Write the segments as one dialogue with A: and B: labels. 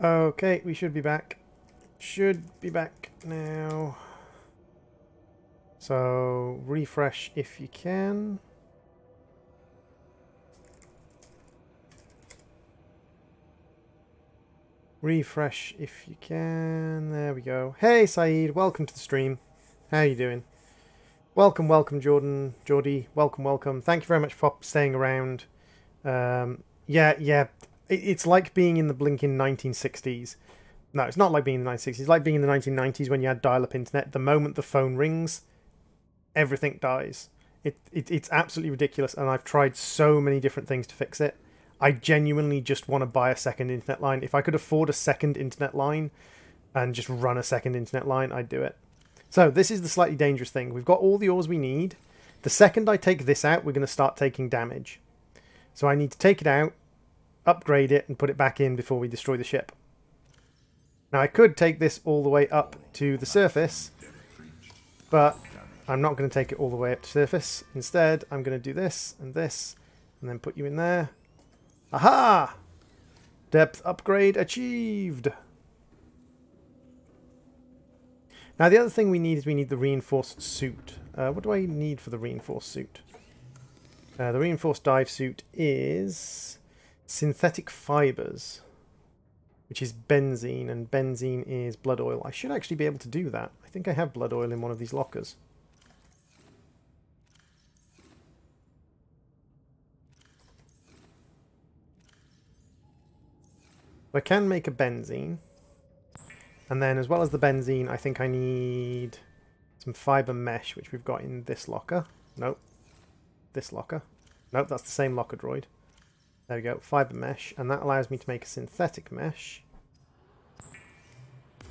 A: Okay, we should be back. Should be back now. So, refresh if you can. Refresh if you can. There we go. Hey, Saeed. Welcome to the stream. How are you doing? Welcome, welcome, Jordan. Geordie. Welcome, welcome. Thank you very much for staying around. Yeah. It's like being in the blinking 1960s. No, it's not like being in the 1960s. It's like being in the 1990s when you had dial-up internet. The moment the phone rings, everything dies. It's absolutely ridiculous, and I've tried so many different things to fix it. I genuinely just want to buy a second internet line. If I could afford a second internet line and just run a second internet line, I'd do it. So this is the slightly dangerous thing. We've got all the ores we need. The second I take this out, we're going to start taking damage. So I need to take it out, upgrade it, and put it back in before we destroy the ship. Now I could take this all the way up to the surface, but I'm not going to take it all the way up to the surface. Instead, I'm going to do this, and then put you in there. Aha! Depth upgrade achieved! Now the other thing we need is we need the reinforced suit. What do I need for the reinforced suit? The reinforced dive suit is synthetic fibers, which is benzene, and benzene is blood oil. I should actually be able to do that. I think I have blood oil in one of these lockers. I can make a benzene. And then as well as the benzene, I think I need some fiber mesh, which we've got in this locker. Nope. This locker. Nope, that's the same locker droid. There we go, fiber mesh. And that allows me to make a synthetic mesh.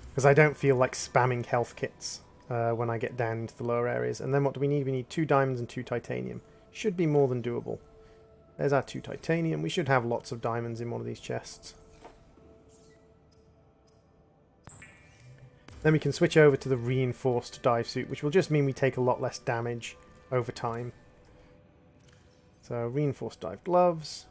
A: Because I don't feel like spamming health kits when I get down into the lower areas. And then what do we need? We need 2 diamonds and 2 titanium. Should be more than doable. There's our 2 titanium. We should have lots of diamonds in one of these chests. Then we can switch over to the reinforced dive suit, which will just mean we take a lot less damage over time. So reinforced dive gloves,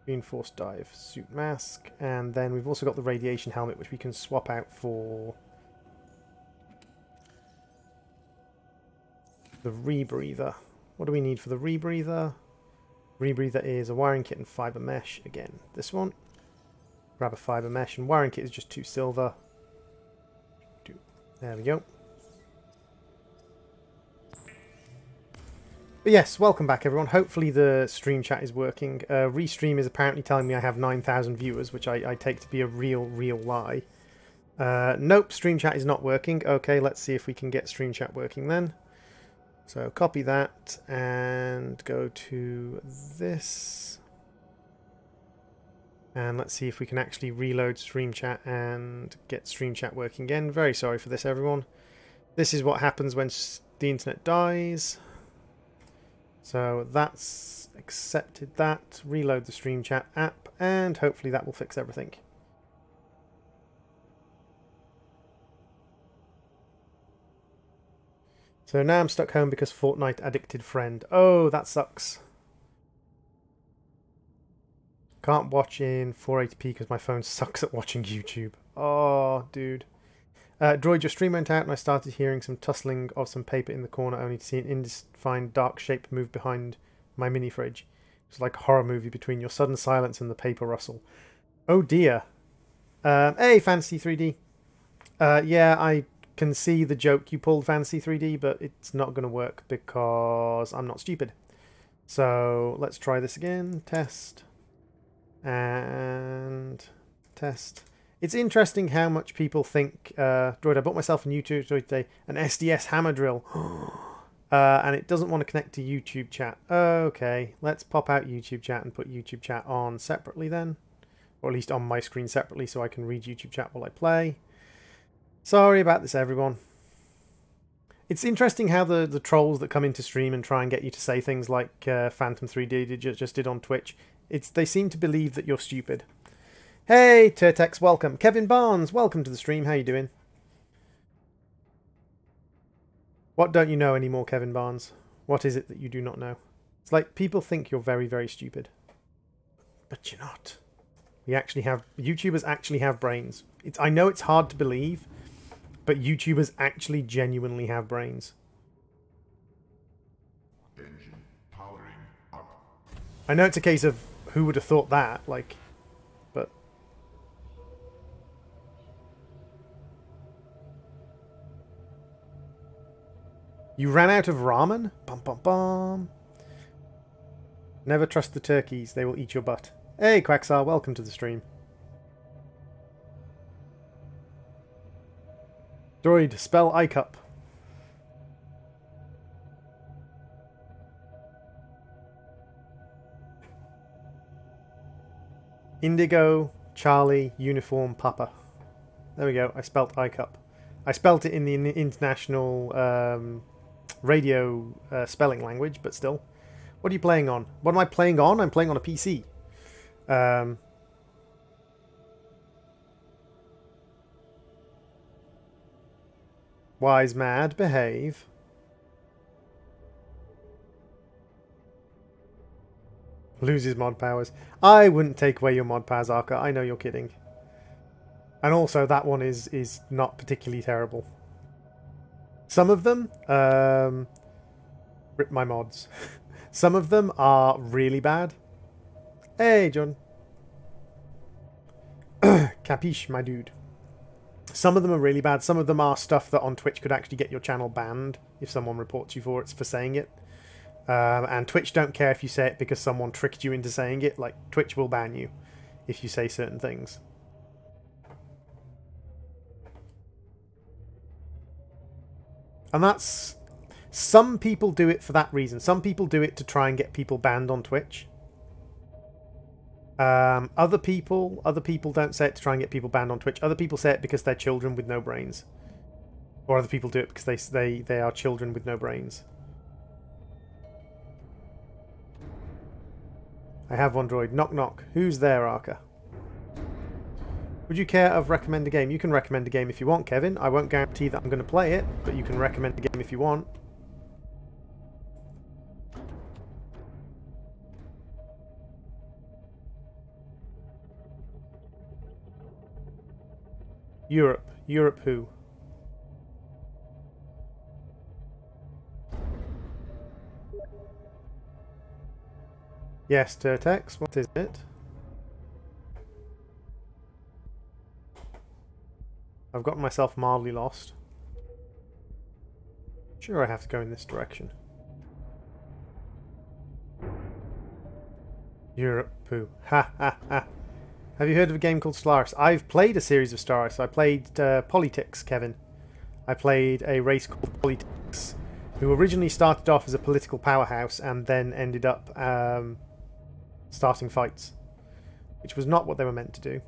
A: reinforced dive suit mask, and then we've also got the radiation helmet, which we can swap out for the rebreather. What do we need for the rebreather? Rebreather is a wiring kit and fiber mesh. Again, this one. Grab a fiber mesh, and wiring kit is just 2 silver. There we go. But yes, welcome back everyone. Hopefully the stream chat is working. Restream is apparently telling me I have 9,000 viewers, which I take to be a real lie. Nope, stream chat is not working. Okay, let's see if we can get stream chat working then. So copy that and go to this. And let's see if we can actually reload stream chat and get stream chat working again. Very sorry for this, everyone. This is what happens when the internet dies. So that's accepted that. Reload the stream chat app, and hopefully that will fix everything. So now I'm stuck home because Fortnite addicted friend. Oh, that sucks. Can't watch in 480p because my phone sucks at watching YouTube. Oh, dude. Droid, your stream went out and I started hearing some tussling of some paper in the corner, only to see an indefined dark shape move behind my mini fridge. It's like a horror movie between your sudden silence and the paper rustle. Oh dear. Hey, Fantasy 3D. Yeah, I can see the joke you pulled, Fantasy 3D, but it's not going to work because I'm not stupid. So let's try this again. Test. And test. It's interesting how much people think, Droid, I bought myself a new Droid today, an SDS hammer drill, and it doesn't want to connect to YouTube chat. Okay, let's pop out YouTube chat and put YouTube chat on separately then, or at least on my screen separately so I can read YouTube chat while I play. Sorry about this, everyone. It's interesting how the trolls that come into stream and try and get you to say things like Phantom 3D just did on Twitch, they seem to believe that you're stupid. Hey, Turtex, welcome. Kevin Barnes, welcome to the stream. How you doing? What don't you know anymore, Kevin Barnes? What is it that you do not know? It's like people think you're very, very stupid. But you're not. We actually have... YouTubers actually have brains. I know it's hard to believe, but YouTubers actually genuinely have brains.
B: Engine powering up.
A: I know it's a case of who would have thought that, like, but... You ran out of ramen? Bum bum bum. Never trust the turkeys, they will eat your butt. Hey Quacksar, welcome to the stream. Droid, spell iCup. Indigo, Charlie, Uniform, Papa. There we go, I spelt iCup. I spelt it in the international radio spelling language, but still. What are you playing on? What am I playing on? I'm playing on a PC. Wise Mad, behave. Loses mod powers. I wouldn't take away your mod powers, Arca. I know you're kidding. And also, that one is not particularly terrible. Some of them, rip my mods. Some of them are really bad. Hey, John. Capiche, my dude. Some of them are really bad. Some of them are stuff that on Twitch could actually get your channel banned if someone reports you for it for saying it. And Twitch don't care if you say it because someone tricked you into saying it. Like, Twitch will ban you if you say certain things. And that's... Some people do it for that reason. Some people do it to try and get people banned on Twitch. Other people don't say it to try and get people banned on Twitch. Other people say it because they're children with no brains. Or other people do it because they are children with no brains. I have one droid. Knock knock. Who's there, Arca? Would you care of recommend a game? You can recommend a game if you want, Kevin. I won't guarantee that I'm going to play it, but you can recommend a game if you want. Europe. Europe who? Yes, Turtex. What is it? I've gotten myself mildly lost. Sure, I have to go in this direction. Europe poo. Ha ha ha. Have you heard of a game called Stellaris? I've played a series of Stellaris. I played Politics, Kevin. I played a race called Politics, who originally started off as a political powerhouse and then ended up starting fights, which was not what they were meant to do.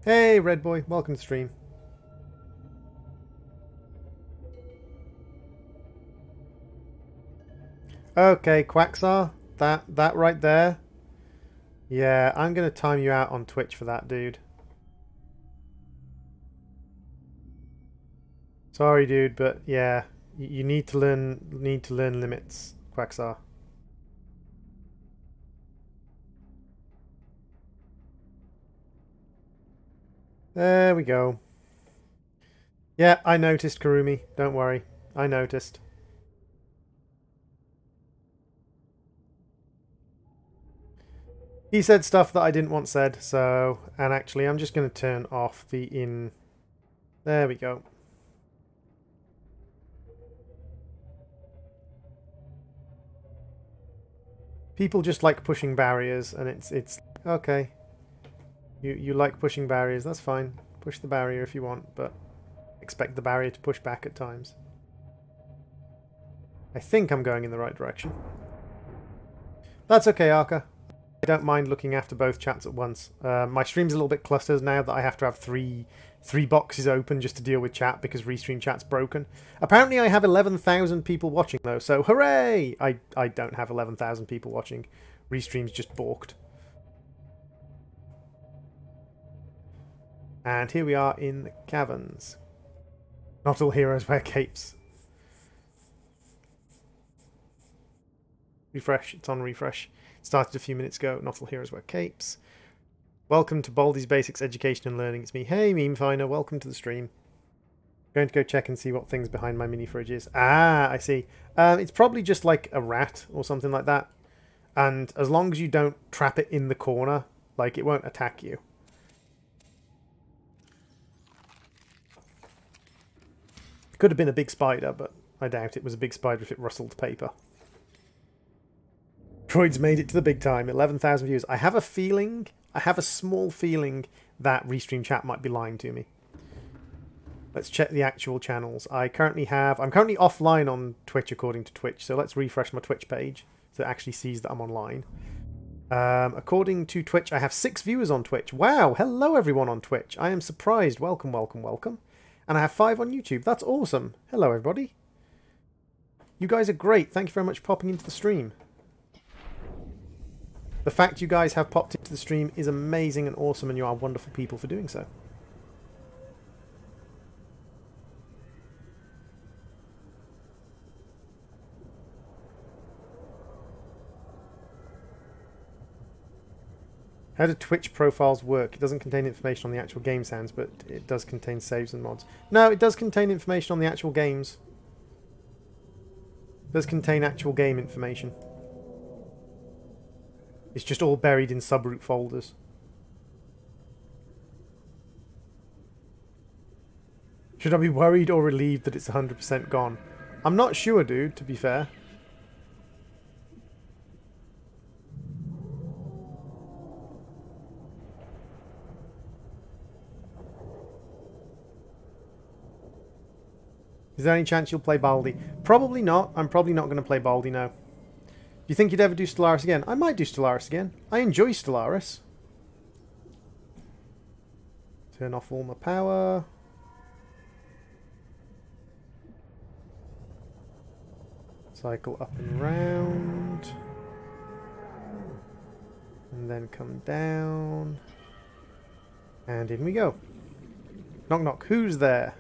A: Hey, Red Boy. Welcome to the stream. Okay, Quacksar. That right there. Yeah, I'm going to time you out on Twitch for that, dude. Sorry, dude, but yeah, you need to learn limits, Quacksar. There we go. Yeah, I noticed, Karumi. Don't worry. I noticed. He said stuff that I didn't want said, so... And actually, I'm just going to turn off the in... There we go. People just like pushing barriers, and it's... Okay. You like pushing barriers, that's fine. Push the barrier if you want, but expect the barrier to push back at times. I think I'm going in the right direction. That's okay, Arca. I don't mind looking after both chats at once. My stream's a little bit clustered now that I have to have three boxes open just to deal with chat because Restream chat's broken. Apparently I have 11,000 people watching though, so hooray! I don't have 11,000 people watching. Restream's just balked. And here we are in the caverns. Not all heroes wear capes. Refresh. It's on refresh. Started a few minutes ago. Not all heroes wear capes. Welcome to Baldi's Basics Education and Learning. It's me. Hey, Meme Finder. Welcome to the stream. Going to go check and see what things behind my mini fridge is. Ah, I see. It's probably just like a rat or something like that. And as long as you don't trap it in the corner, like, it won't attack you. Could have been a big spider, but I doubt it was a big spider if it rustled paper. Droid's made it to the big time. 11,000 views. I have a feeling, I have a small feeling that Restream Chat might be lying to me. Let's check the actual channels. I'm currently offline on Twitch according to Twitch, so let's refresh my Twitch page so it actually sees that I'm online. According to Twitch, I have 6 viewers on Twitch. Wow, hello everyone on Twitch. I am surprised. Welcome, welcome, welcome. And I have 5 on YouTube. That's awesome. Hello everybody. You guys are great. Thank you very much for popping into the stream. The fact you guys have popped into the stream is amazing and awesome, and you are wonderful people for doing so. How do Twitch profiles work? It doesn't contain information on the actual game sounds, but it does contain saves and mods. No, it does contain information on the actual games. It does contain actual game information. It's just all buried in subroot folders. Should I be worried or relieved that it's 100% gone? I'm not sure, dude, to be fair. Is there any chance you'll play Baldi? Probably not. I'm probably not going to play Baldi now. Do you think you'd ever do Stellaris again? I might do Stellaris again. I enjoy Stellaris. Turn off all my power. Cycle up and round. And then come down. And in we go. Knock knock. Who's there?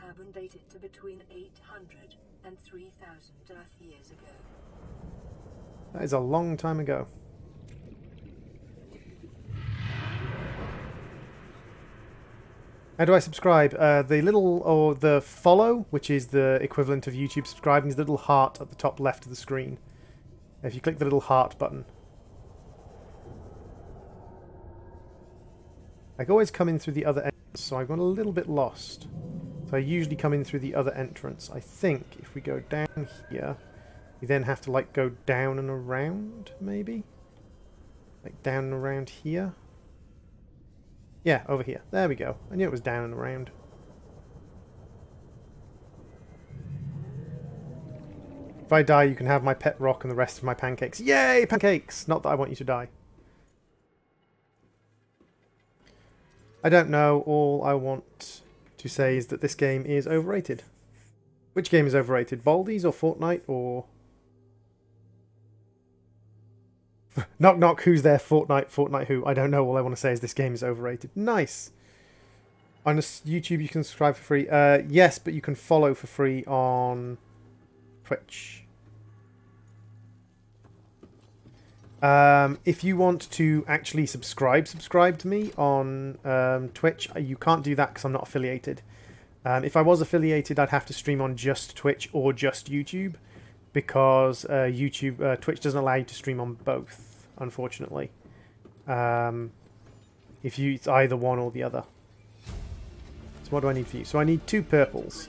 C: Carbon dated to between 800 and 3,000 Earth years ago.
A: That is a long time ago. How do I subscribe? The little, or the follow, which is the equivalent of YouTube subscribing, is the little heart at the top left of the screen. If you click the little heart button. I always come in through the other entrance, so I've got a little bit lost. So I usually come in through the other entrance. I think if we go down here, you then have to like go down and around, maybe? Like down and around here? Yeah, over here. There we go. I knew it was down and around. If I die, you can have my pet rock and the rest of my pancakes. Yay, pancakes! Not that I want you to die. I don't know. All I want to say is that this game is overrated. Which game is overrated? Baldi's or Fortnite or... knock knock, who's there? Fortnite, Fortnite who? I don't know. All I want to say is this game is overrated. Nice! On YouTube you can subscribe for free. Yes, but you can follow for free on Twitch. If you want to actually subscribe to me on Twitch, you can't do that because I'm not affiliated. If I was affiliated, I'd have to stream on just Twitch or just YouTube, because Twitch doesn't allow you to stream on both, unfortunately. It's either one or the other. So what do I need for you? So I need 2 purples.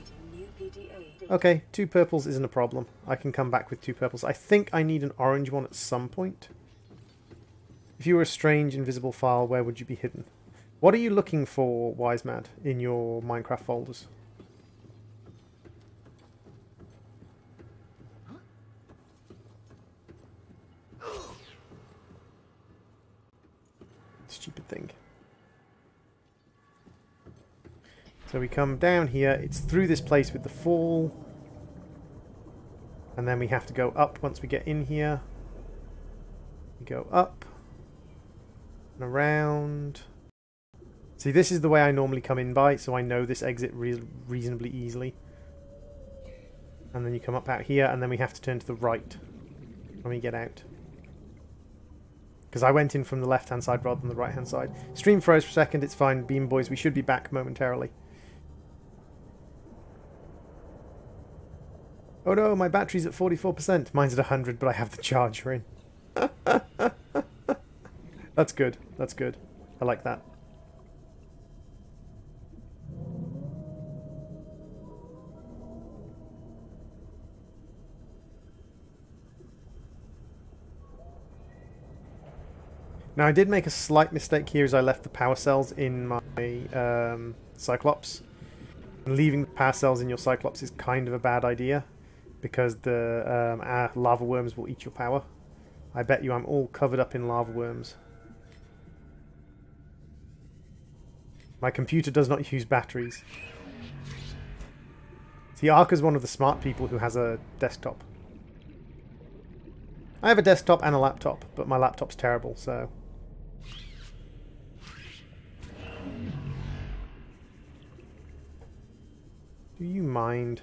A: Okay, 2 purples isn't a problem. I can come back with 2 purples. I think I need an orange one at some point. If you were a strange invisible file, where would you be hidden? What are you looking for, Wisemad, in your Minecraft folders? Stupid thing. So we come down here, it's through this place with the fall. And then we have to go up once we get in here. We go up and around. See, this is the way I normally come in by, so I know this exit reasonably easily. And then you come up out here, and then we have to turn to the right when we get out. Because I went in from the left-hand side rather than the right-hand side. Stream froze for a second, it's fine. Beam Boys, we should be back momentarily. Oh no, my battery's at 44%. Mine's at 100, but I have the charger in. That's good, that's good. I like that. Now I did make a slight mistake here as I left the power cells in my Cyclops. And leaving the power cells in your Cyclops is kind of a bad idea because the lava worms will eat your power. I bet you I'm all covered up in lava worms. My computer does not use batteries. See, Arka's one of the smart people who has a desktop. I have a desktop and a laptop, but my laptop's terrible, so... Do you mind?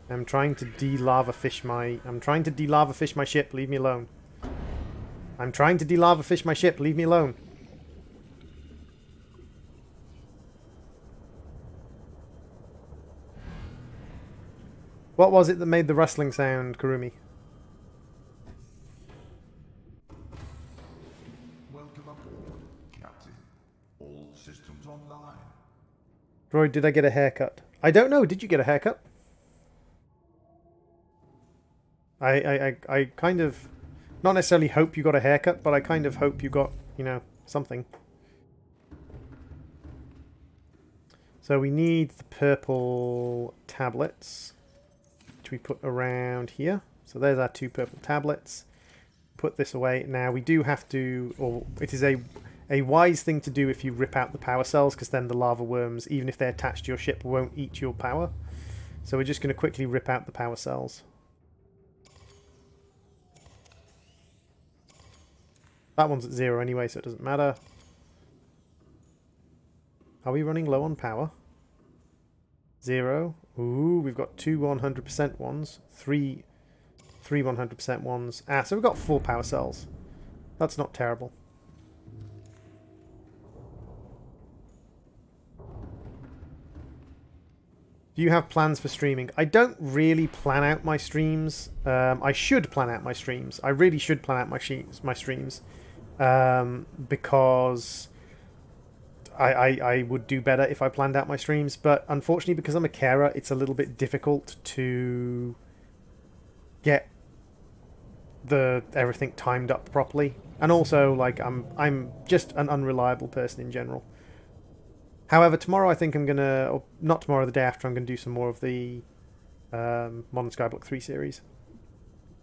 A: I'm trying to de-lava fish my... ship, leave me alone. I'm trying to de-lava fish my ship, leave me alone. What was it that made the rustling sound, Kurumi?
B: Welcome aboard, Captain. All systems online.
A: Droid, did I get a haircut? I don't know, did you get a haircut? I kind of... Not necessarily hope you got a haircut, but I kind of hope you got, you know, something. So we need the purple tablets, which we put around here. So there's our 2 purple tablets. Put this away. Now we do have to, or it is a wise thing to do if you rip out the power cells, because then the lava worms, even if they're attached to your ship, won't eat your power. So we're just going to quickly rip out the power cells. That one's at 0 anyway, so it doesn't matter. Are we running low on power? 0. Ooh, we've got 2 100% ones. 3 100% ones. Ah, so we've got 4 power cells. That's not terrible. Do you have plans for streaming? I don't really plan out my streams. I should plan out my streams. I really should plan out my streams. Because I would do better if I planned out my streams. But unfortunately, because I'm a carer, it's a little bit difficult to get everything timed up properly. And also, like, I'm just an unreliable person in general. However, tomorrow I think I'm going to... Or not tomorrow, the day after, I'm going to do some more of the Modern Skyblock 3 series.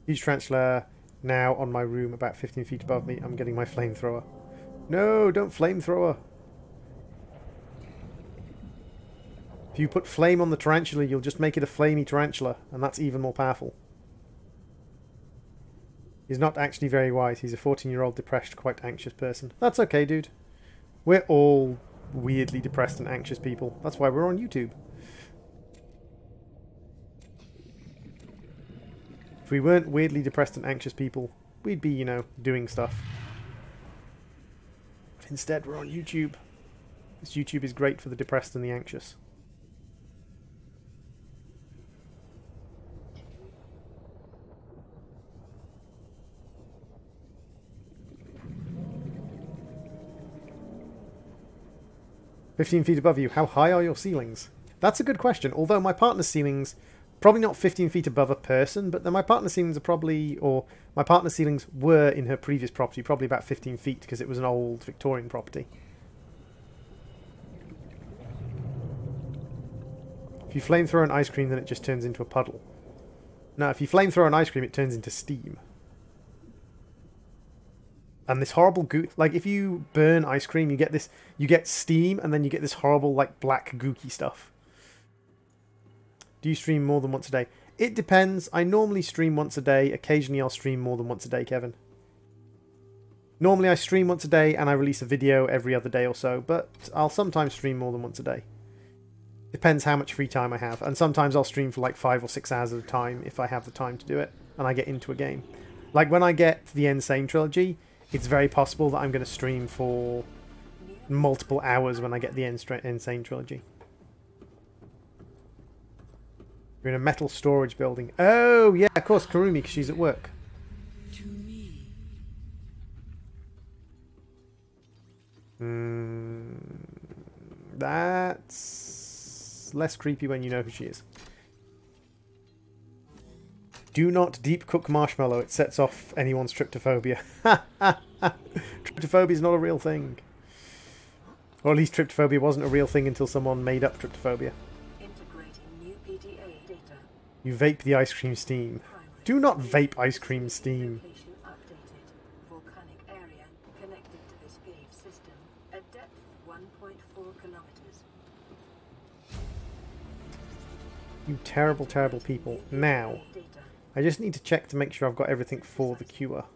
A: Huge tarantula now on my room about 15 feet above me. I'm getting my flamethrower. No, don't flamethrower. If you put flame on the tarantula, you'll just make it a flamey tarantula, and that's even more powerful. He's not actually very wise. He's a 14-year-old depressed, quite anxious person. That's okay, dude. We're all weirdly depressed and anxious people. That's why we're on YouTube. If we weren't weirdly depressed and anxious people, we'd be, you know, doing stuff. But instead, we're on YouTube. This YouTube is great for the depressed and the anxious. "15 feet above you, how high are your ceilings?" That's a good question, although my partner's ceilings, probably not 15 feet above a person, but then my partner's ceilings are probably, or my partner's ceilings were in her previous property, probably about 15 feet, because it was an old Victorian property. If you flamethrow an ice cream, then it just turns into a puddle. No, if you flamethrow an ice cream, it turns into steam. And this horrible goo, like if you burn ice cream, you get steam, and then you get this horrible like black gooky stuff. Do you stream more than once a day? It depends. I normally stream once a day. Occasionally I'll stream more than once a day, Kevin. Normally I stream once a day and I release a video every other day or so, but I'll sometimes stream more than once a day. Depends how much free time I have, and sometimes I'll stream for like 5 or 6 hours at a time if I have the time to do it, and I get into a game. Like when I get the Insane Trilogy, it's very possible that I'm going to stream for multiple hours when I get the Insane Trilogy. You're in a metal storage building. Oh, yeah, of course, Karumi, because she's at work. That's less creepy when you know who she is. Do not deep cook marshmallow. It sets off anyone's tryptophobia. Tryptophobia is not a real thing. Or at least tryptophobia wasn't a real thing until someone made up tryptophobia. You vape the ice cream steam. Do not vape ice cream steam. You terrible, terrible people. Now, I just need to check to make sure I've got everything for the cure.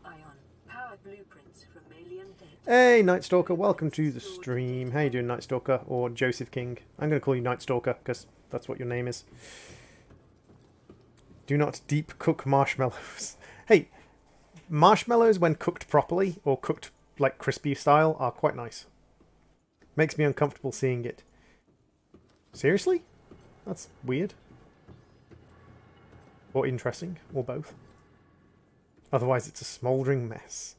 A: Hey, Night Stalker, welcome to the stream. How you doing, Night Stalker? Or Joseph King. I'm going to call you Night Stalker, because that's what your name is. Do not deep cook marshmallows. Hey, marshmallows when cooked properly, or cooked like crispy style, are quite nice. Makes me uncomfortable seeing it. Seriously? That's weird. Or interesting, or both. Otherwise it's a smouldering mess.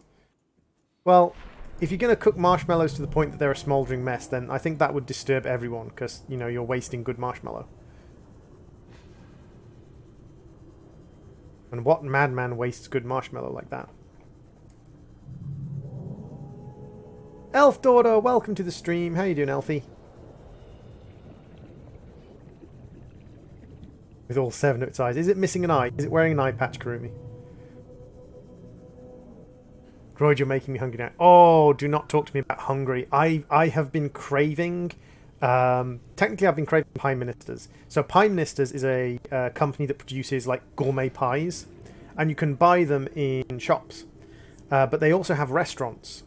A: Well, if you're going to cook marshmallows to the point that they're a smouldering mess, then I think that would disturb everyone, because, you know, you're wasting good marshmallow. And what madman wastes good marshmallow like that? Elf Daughter, welcome to the stream. How you doing, Elfie? With all 7 of its eyes. Is it missing an eye? Is it wearing an eye patch, Karumi? Droid, you're making me hungry now. Oh, do not talk to me about hungry. I have been craving... technically, I've been craving Pie Ministers. So Pie Ministers is a company that produces like gourmet pies. And you can buy them in shops. But they also have restaurants.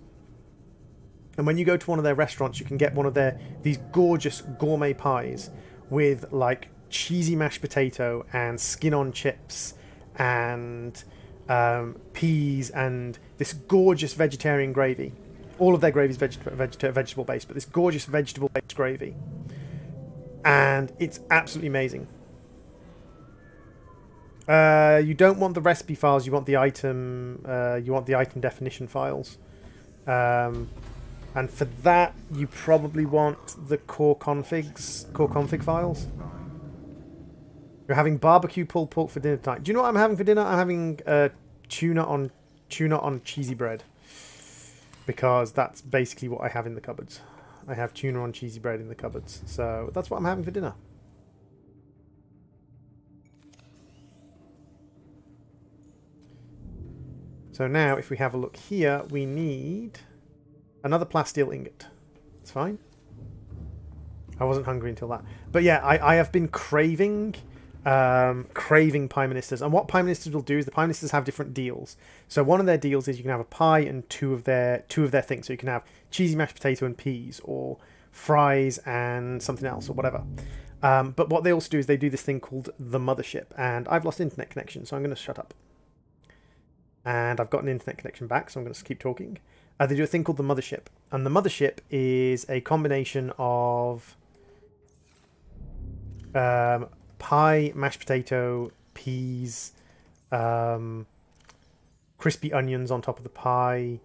A: And when you go to one of their restaurants, you can get one of these gorgeous gourmet pies with like cheesy mashed potato and skin on chips and peas and this gorgeous vegetarian gravy. All of their gravy is vegetable based, but this gorgeous vegetable based gravy, and it's absolutely amazing. You don't want the recipe files, you want the item definition files, and for that you probably want the core config files. You're having barbecue pulled pork for dinner tonight. Do you know what I'm having for dinner? I'm having tuna on cheesy bread. Because that's basically what I have in the cupboards. I have tuna on cheesy bread in the cupboards. So that's what I'm having for dinner. So now, if we have a look here, we need another plasteel ingot. That's fine. I wasn't hungry until that. But yeah, I have been craving Pie Ministers. And what Pie Ministers will do is the Pie Ministers have different deals. So one of their deals is you can have a pie and two of their things. So you can have cheesy mashed potato and peas, or fries and something else, or whatever. But what they also do is they do this thing called the Mothership. And I've lost internet connection, so I'm going to shut up. And I've got an internet connection back, so I'm going to keep talking. They do a thing called the Mothership. And the Mothership is a combination of pie, mashed potato, peas, crispy onions on top of the pie.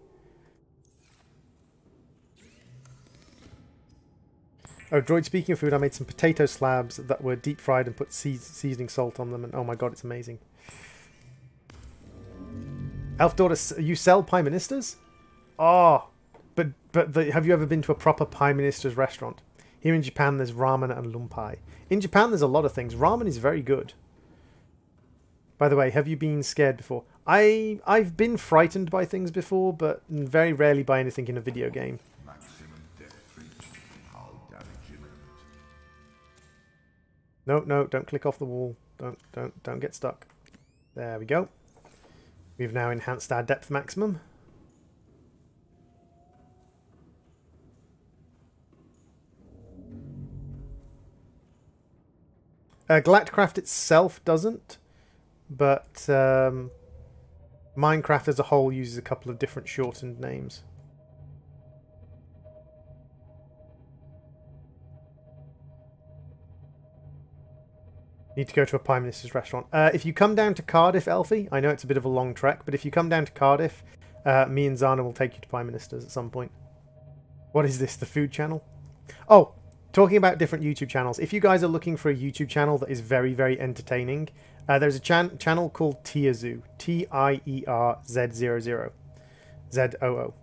A: Oh, Droid, speaking of food, I made some potato slabs that were deep fried and put seasoning salt on them, and oh my god, it's amazing. Elf Daughter, you sell Pie Ministers? Oh, but have you ever been to a proper Pie Minister's restaurant? Here in Japan, there's ramen and lumpai. In Japan, there's a lot of things. Ramen is very good. By the way, have you been scared before? I've been frightened by things before, but very rarely by anything in a video game. No, don't click off the wall. Don't get stuck. There we go. We've now enhanced our depth maximum. Galacticraft itself doesn't, but Minecraft as a whole uses a couple of different shortened names. Need to go to a Prime Minister's restaurant. If you come down to Cardiff, Elfie, I know it's a bit of a long trek, but if you come down to Cardiff, me and Zana will take you to Prime Minister's at some point. What is this, the food channel? Oh, talking about different YouTube channels. If you guys are looking for a YouTube channel that is very, very entertaining, there's a channel called Tierzoo. Tierz00. Z-O-O.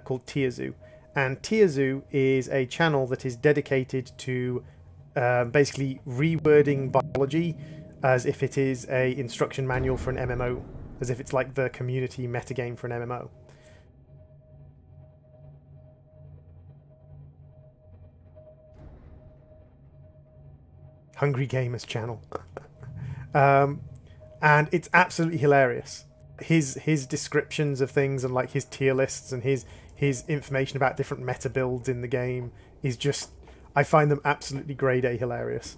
A: Called Tierzoo. And Tierzoo is a channel that is dedicated to basically rewording biology as if it is a instruction manual for an MMO, as if it's like the community metagame for an MMO. Hungry Gamers channel. And it's absolutely hilarious. His descriptions of things and like his tier lists and his information about different meta builds in the game is just, I find them absolutely grade A hilarious.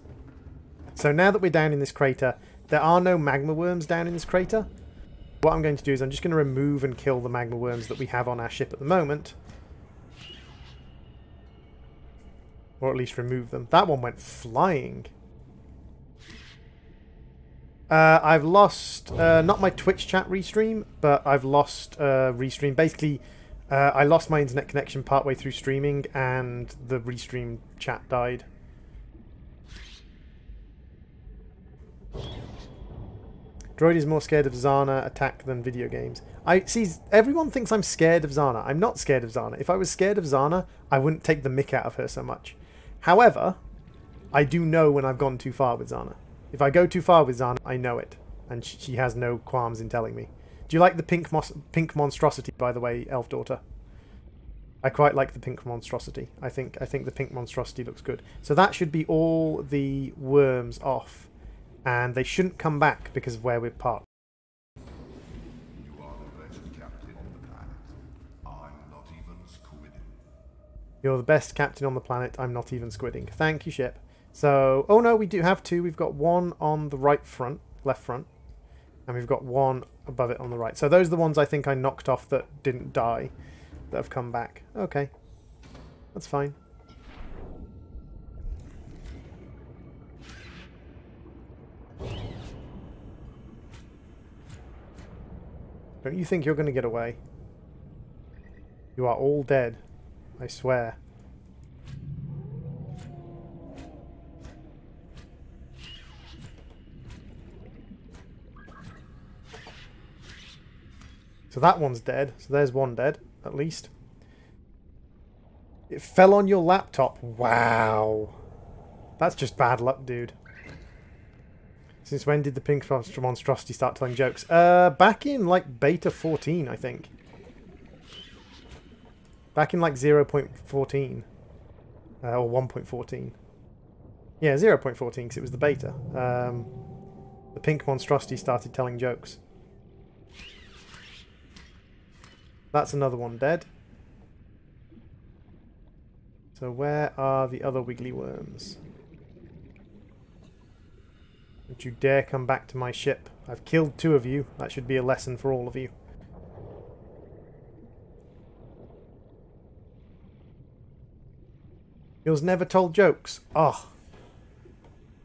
A: So now that we're down in this crater, there are no magma worms down in this crater. What I'm going to do is I'm just going to remove and kill the magma worms that we have on our ship at the moment. Or at least remove them. That one went flying. I've lost, not my Twitch chat restream, but I've lost restream. Basically, I lost my internet connection partway through streaming and the restream chat died. Droid is more scared of Zana attack than video games. Everyone thinks I'm scared of Zana. I'm not scared of Zana. If I was scared of Zana, I wouldn't take the mick out of her so much. However, I do know when I've gone too far with Zana. If I go too far with Zana, I know it. And she has no qualms in telling me. Do you like the pink monstrosity, by the way, Elf Daughter? I quite like the pink monstrosity. I think the pink monstrosity looks good. So that should be all the worms off. And they shouldn't come back because of where we're parked.
B: You are the best captain on the planet. I'm not even squidding.
A: You're the best captain on the planet. I'm not even squidding. Thank you, ship. So, oh no, we do have two. We've got one on the right front, left front. And we've got one above it on the right. So those are the ones I think I knocked off that didn't die, that have come back. Okay. That's fine. Don't you think you're going to get away? You are all dead. I swear. So that one's dead. So there's one dead, at least. It fell on your laptop. Wow. That's just bad luck, dude. Since when did the pink monstrosity start telling jokes? Back in, like, beta 14, I think. Back in, like, 0.14. Or 1.14. Yeah, 0.14, because it was the beta. The pink monstrosity started telling jokes. That's another one dead. So where are the other wiggly worms? Don't you dare come back to my ship. I've killed 2 of you. That should be a lesson for all of you. Yours never told jokes. Oh.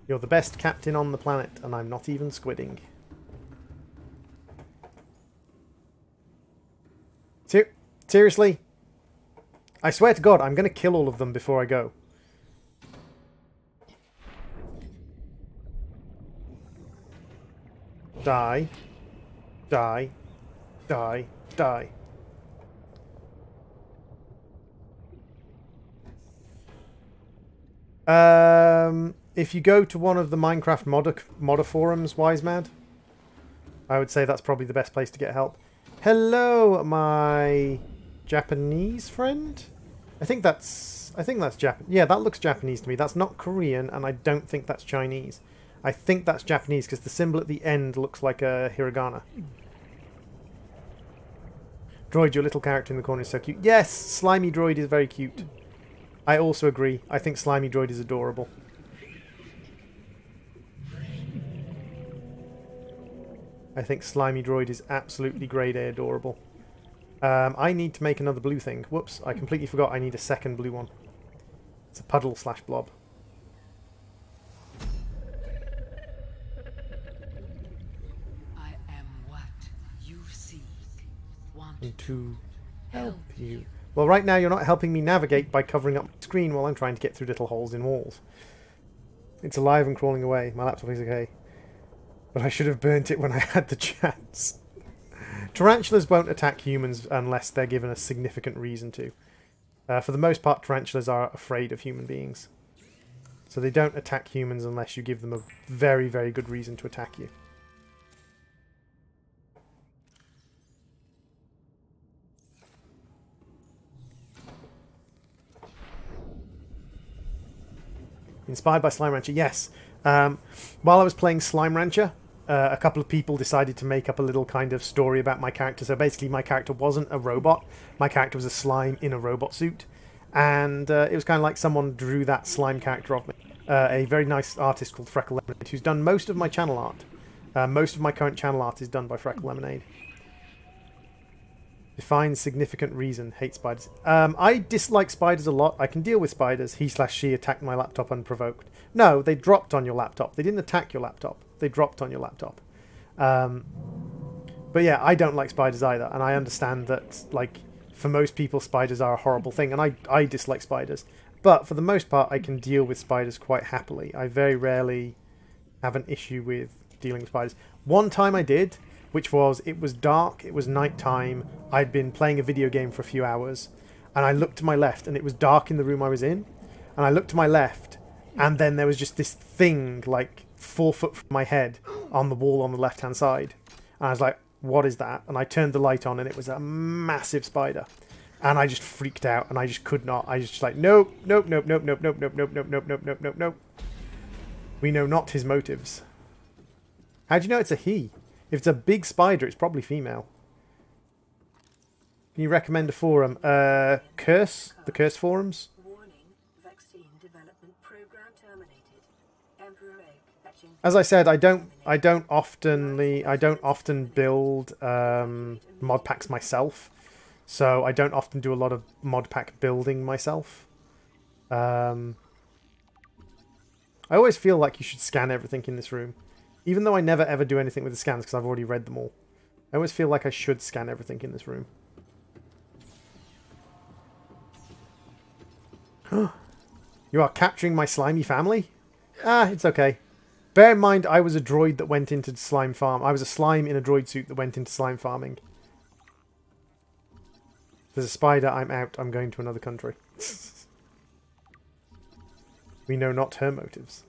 A: You're the best captain on the planet, and I'm not even squidding. Seriously? I swear to God, I'm going to kill all of them before I go. Die. Die. Die. Die. If you go to one of the Minecraft modder forums, Wisemad, I would say that's probably the best place to get help. Hello, my Japanese friend? I think that's Japanese. Yeah, that looks Japanese to me. That's not Korean, and I don't think that's Chinese. I think that's Japanese because the symbol at the end looks like a hiragana. Droid, your little character in the corner is so cute. Yes, Slimy Droid is very cute. I also agree. I think Slimy Droid is adorable. I think Slimy Droid is absolutely grade A adorable. I need to make another blue thing. Whoops, I completely forgot I need a second blue one. It's a puddle / blob.
D: I am what you seek. Want
A: To help you. Well, right now you're not helping me navigate by covering up my screen while I'm trying to get through little holes in walls. It's alive and crawling away. My laptop is okay. But I should have burnt it when I had the chance. Tarantulas won't attack humans unless they're given a significant reason to. For the most part, tarantulas are afraid of human beings. So they don't attack humans unless you give them a very, very good reason to attack you. Inspired by Slime Rancher, yes. While I was playing Slime Rancher, a couple of people decided to make up a little kind of story about my character. So basically my character wasn't a robot. My character was a slime in a robot suit. And it was kind of like someone drew that slime character of me. A very nice artist called Freckle Lemonade, who's done most of my channel art. Most of my current channel art is done by Freckle Lemonade. Define significant reason. Hate spiders. I dislike spiders a lot. I can deal with spiders. He/she attacked my laptop unprovoked. No, they dropped on your laptop. They didn't attack your laptop. They dropped on your laptop. But yeah, I don't like spiders either. And I understand that, like, for most people, spiders are a horrible thing. And I dislike spiders. But for the most part, I can deal with spiders quite happily. I very rarely have an issue with dealing with spiders. One time I did, which was, it was dark, it was night time, I'd been playing a video game for a few hours, and I looked to my left, and it was dark in the room I was in, and I looked to my left, and then there was just this thing, like, 4 foot from my head, on the wall on the left-hand side. And I was like, what is that? And I turned the light on, and it was a massive spider. And I just freaked out, and I just could not. I was just like, nope, nope, nope, nope, nope, nope, nope, nope, nope, nope, nope, nope, nope, nope. We know not his motives. How do you know it's a he? If it's a big spider, it's probably female. Can you recommend a forum? Curse? The Curse forums?
C: Warning, vaccine development program terminated. Emperor egg hatching.
A: As I said, I don't often build mod packs myself. So I don't often do a lot of mod pack building myself. I always feel like you should scan everything in this room. Even though I never ever do anything with the scans because I've already read them all. I always feel like I should scan everything in this room. You are capturing my slimy family? Ah, it's okay. Bear in mind, I was a droid that went into slime farm. I was a slime in a droid suit that went into slime farming. There's a spider, I'm out. I'm going to another country. We know not her motives.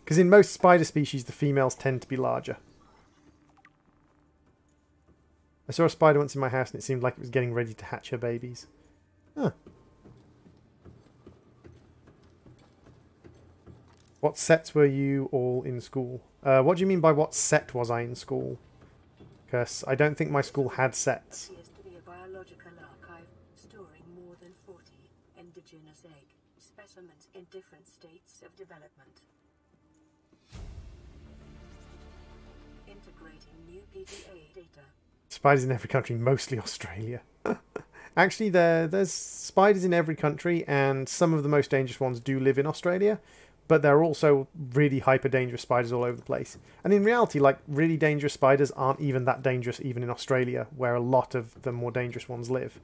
A: Because in most spider species, the females tend to be larger. I saw a spider once in my house and it seemed like it was getting ready to hatch her babies. Huh. What sets were you all in school? What do you mean by what set was I in school? Because I don't think my school had sets.
C: Appears to be a biological archive storing more than 40 indigenous egg specimens in different states of development. Integrating new PDA data.
A: Spiders in every country, mostly Australia. Actually, there's spiders in every country, and some of the most dangerous ones do live in Australia, but there are also really hyper dangerous spiders all over the place. And in reality, like, really dangerous spiders aren't even that dangerous even in Australia, where a lot of the more dangerous ones live.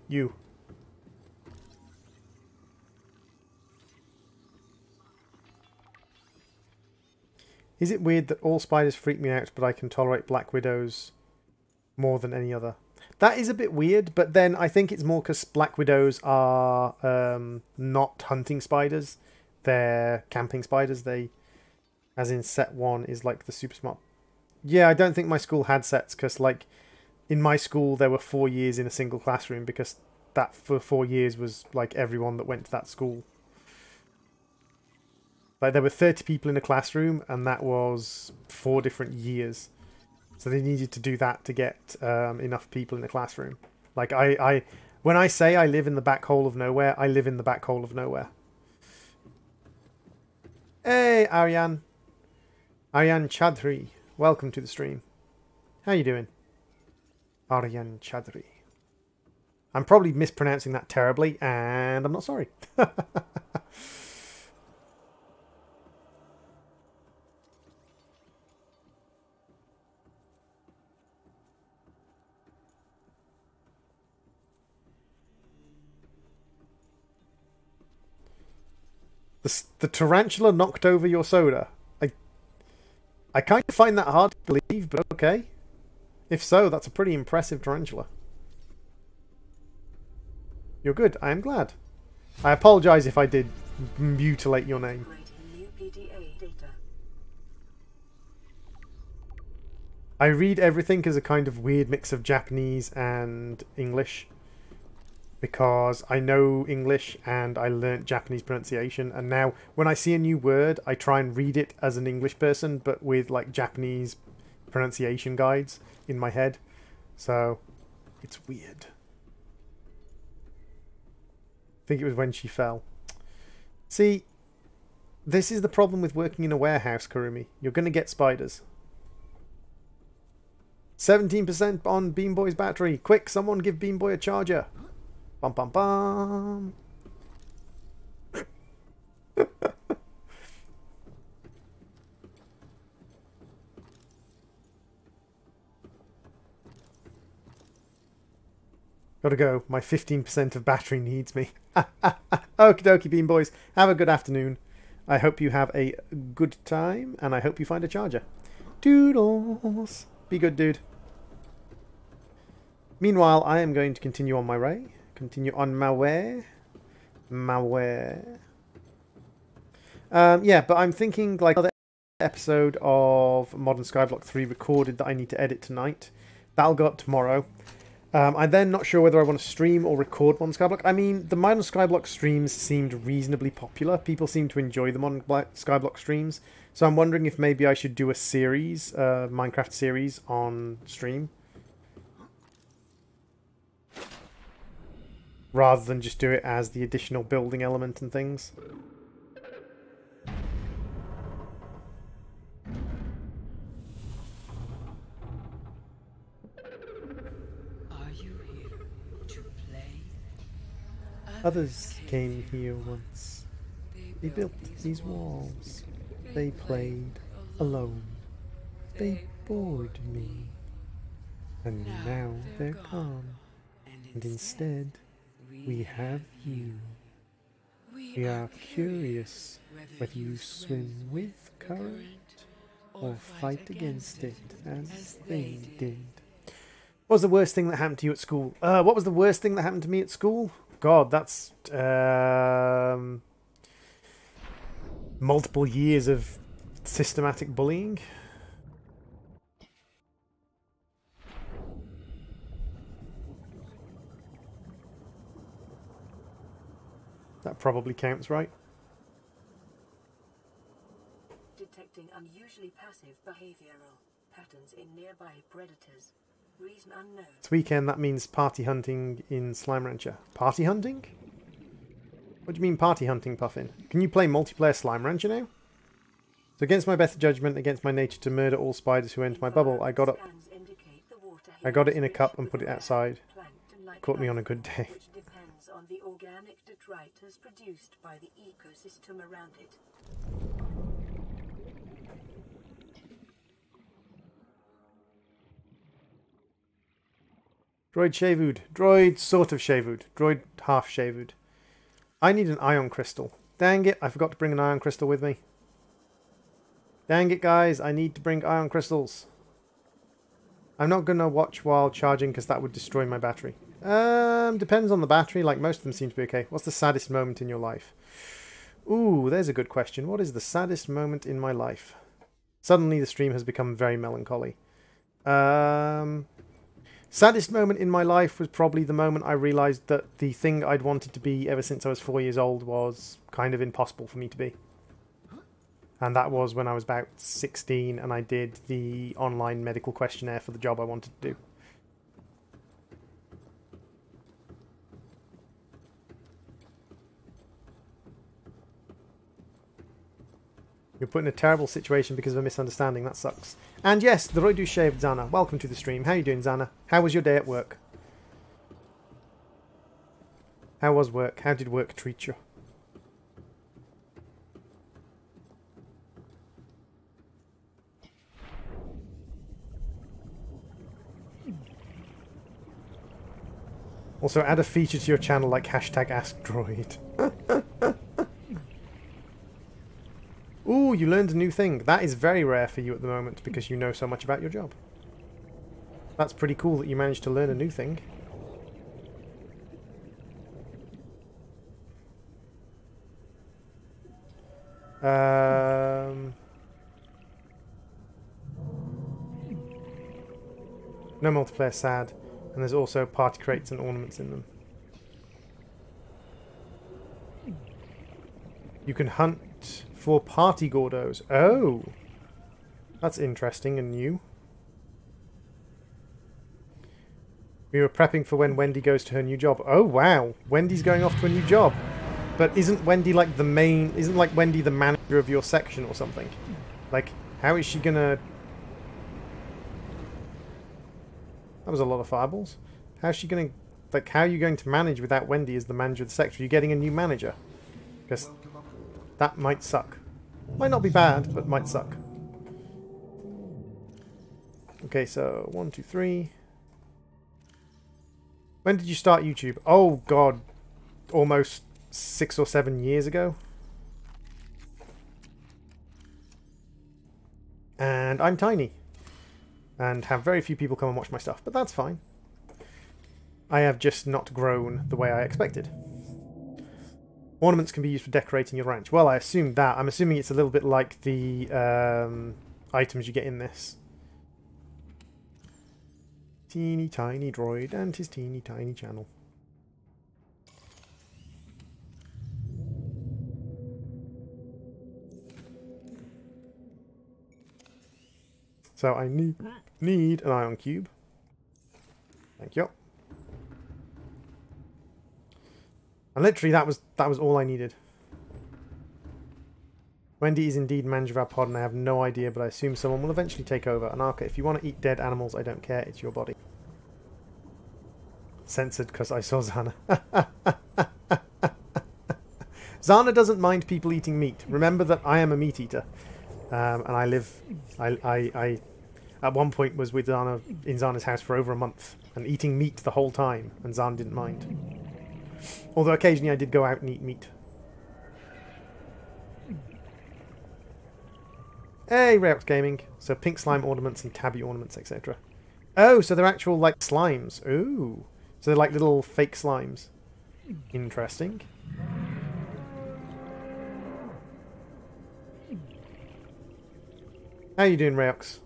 A: You. Is it weird that all spiders freak me out, but I can tolerate black widows more than any other? That is a bit weird, but then I think it's more because black widows are not hunting spiders. They're camping spiders. They, as in set 1 is like the super smart. Yeah, I don't think my school had sets because, like, in my school there were 4 years in a single classroom because that for 4 years was like everyone that went to that school. Like, there were 30 people in a classroom, and that was 4 different years. So they needed to do that to get enough people in a classroom. Like, when I say I live in the back hole of nowhere, I live in the back hole of nowhere. Hey, Aryan. Aryan Chadri. Welcome to the stream. How you doing? Aryan Chadri. I'm probably mispronouncing that terribly, and I'm not sorry. The tarantula knocked over your soda. I kind of find that hard to believe, but okay. If so, that's a pretty impressive tarantula. You're good. I am glad. I apologise if I did mutilate your name. I read everything as a kind of weird mix of Japanese and English. Because I know English and I learnt Japanese pronunciation, and now when I see a new word I try and read it as an English person but with like Japanese pronunciation guides in my head, so it's weird. I think it was when she fell. See, this is the problem with working in a warehouse, Kurumi. You're going to get spiders. 17% on Beam Boy's battery. Quick, someone give Beam Boy a charger. Bum bum bum. Gotta go. My 15% of battery needs me. Okie dokie, Beam Boys. Have a good afternoon. I hope you have a good time, and I hope you find a charger. Doodles. Be good, dude. Meanwhile, I am going to continue on my way. Continue on my way. Yeah, but I'm thinking like another episode of Modern Skyblock 3 recorded that I need to edit tonight. That'll go up tomorrow. I'm then not sure whether I want to stream or record Modern Skyblock. I mean, the Modern Skyblock streams seemed reasonably popular. People seem to enjoy the Modern Skyblock streams. So I'm wondering if maybe I should do a series, Minecraft series on stream. Rather than just do it as the additional building element and things.
D: Are you here to play?
A: Others came here once. They built these walls. They played alone. They bored me. And now they're gone. And instead, we have you. We are curious whether you swim with current or fight against it as they did. What was the worst thing that happened to you at school? What was the worst thing that happened to me at school? God, that's multiple years of systematic bullying. That probably counts, right?
C: Detecting unusually passive behavioral patterns in nearby predators. Reason unknown.
A: This weekend, that means party hunting in Slime Rancher. Party hunting? What do you mean party hunting, Puffin? Can you play multiplayer Slime Rancher now? So against my better judgment, against my nature to murder all spiders who enter my bubble, I got it in a cup and put it outside. Caught me on a good day.
C: Which depends on the organic detritus produced by the ecosystem around it.
A: Droid shaved. Droid sort of shaved. Droid half shaved. I need an ion crystal. Dang it, I forgot to bring an ion crystal with me. Dang it, guys, I need to bring ion crystals. I'm not going to watch while charging because that would destroy my battery. Depends on the battery. Like, most of them seem to be okay. What's the saddest moment in your life? Ooh, there's a good question. What is the saddest moment in my life? Suddenly the stream has become very melancholy. Saddest moment in my life was probably the moment I realised that the thing I'd wanted to be ever since I was 4 years old was kind of impossible for me to be. And that was when I was about 16 and I did the online medical questionnaire for the job I wanted to do. You're put in a terrible situation because of a misunderstanding. That sucks. And yes, the Roy do shaved Zana. Welcome to the stream. How you doing, Zana? How was your day at work? How was work? How did work treat you? Also, add a feature to your channel like hashtag AskDroid. Ooh, you learned a new thing. That is very rare for you at the moment because you know so much about your job. That's pretty cool that you managed to learn a new thing. No multiplayer, sad. And there's also party crates and ornaments in them. You can hunt for party Gordos. Oh! That's interesting and new. We were prepping for when Wendy goes to her new job. Oh, wow! Wendy's going off to a new job. But isn't Wendy like the main... Isn't like Wendy the manager of your section or something? Like, how is she gonna... That was a lot of fireballs. How's she gonna... Like, how are you going to manage without Wendy as the manager of the section? Are you getting a new manager? Because that might suck. Might not be bad, but might suck. Okay, so 1, 2, 3. When did you start YouTube? Oh god, almost 6 or 7 years ago. And I'm tiny. And have very few people come and watch my stuff, but that's fine. I have just not grown the way I expected. Ornaments can be used for decorating your ranch. Well, I assumed that. I'm assuming it's a little bit like the items you get in this. Teeny tiny droid and his teeny tiny channel. So I need an ion cube. Thank you. And literally that was all I needed. Wendy is indeed manager of our pod and I have no idea, but I assume someone will eventually take over. And Arca, if you want to eat dead animals, I don't care, it's your body. Censored because I saw Zana. Zana doesn't mind people eating meat. Remember that I am a meat eater. And I at one point was with Zana in Zana's house for over a month and eating meat the whole time, and Zana didn't mind. Although occasionally I did go out and eat meat. Hey, Reox Gaming. So pink slime ornaments and tabby ornaments, etc. Oh, so they're actual, like, slimes. Ooh. So they're like little fake slimes. Interesting. How you doing, Reox?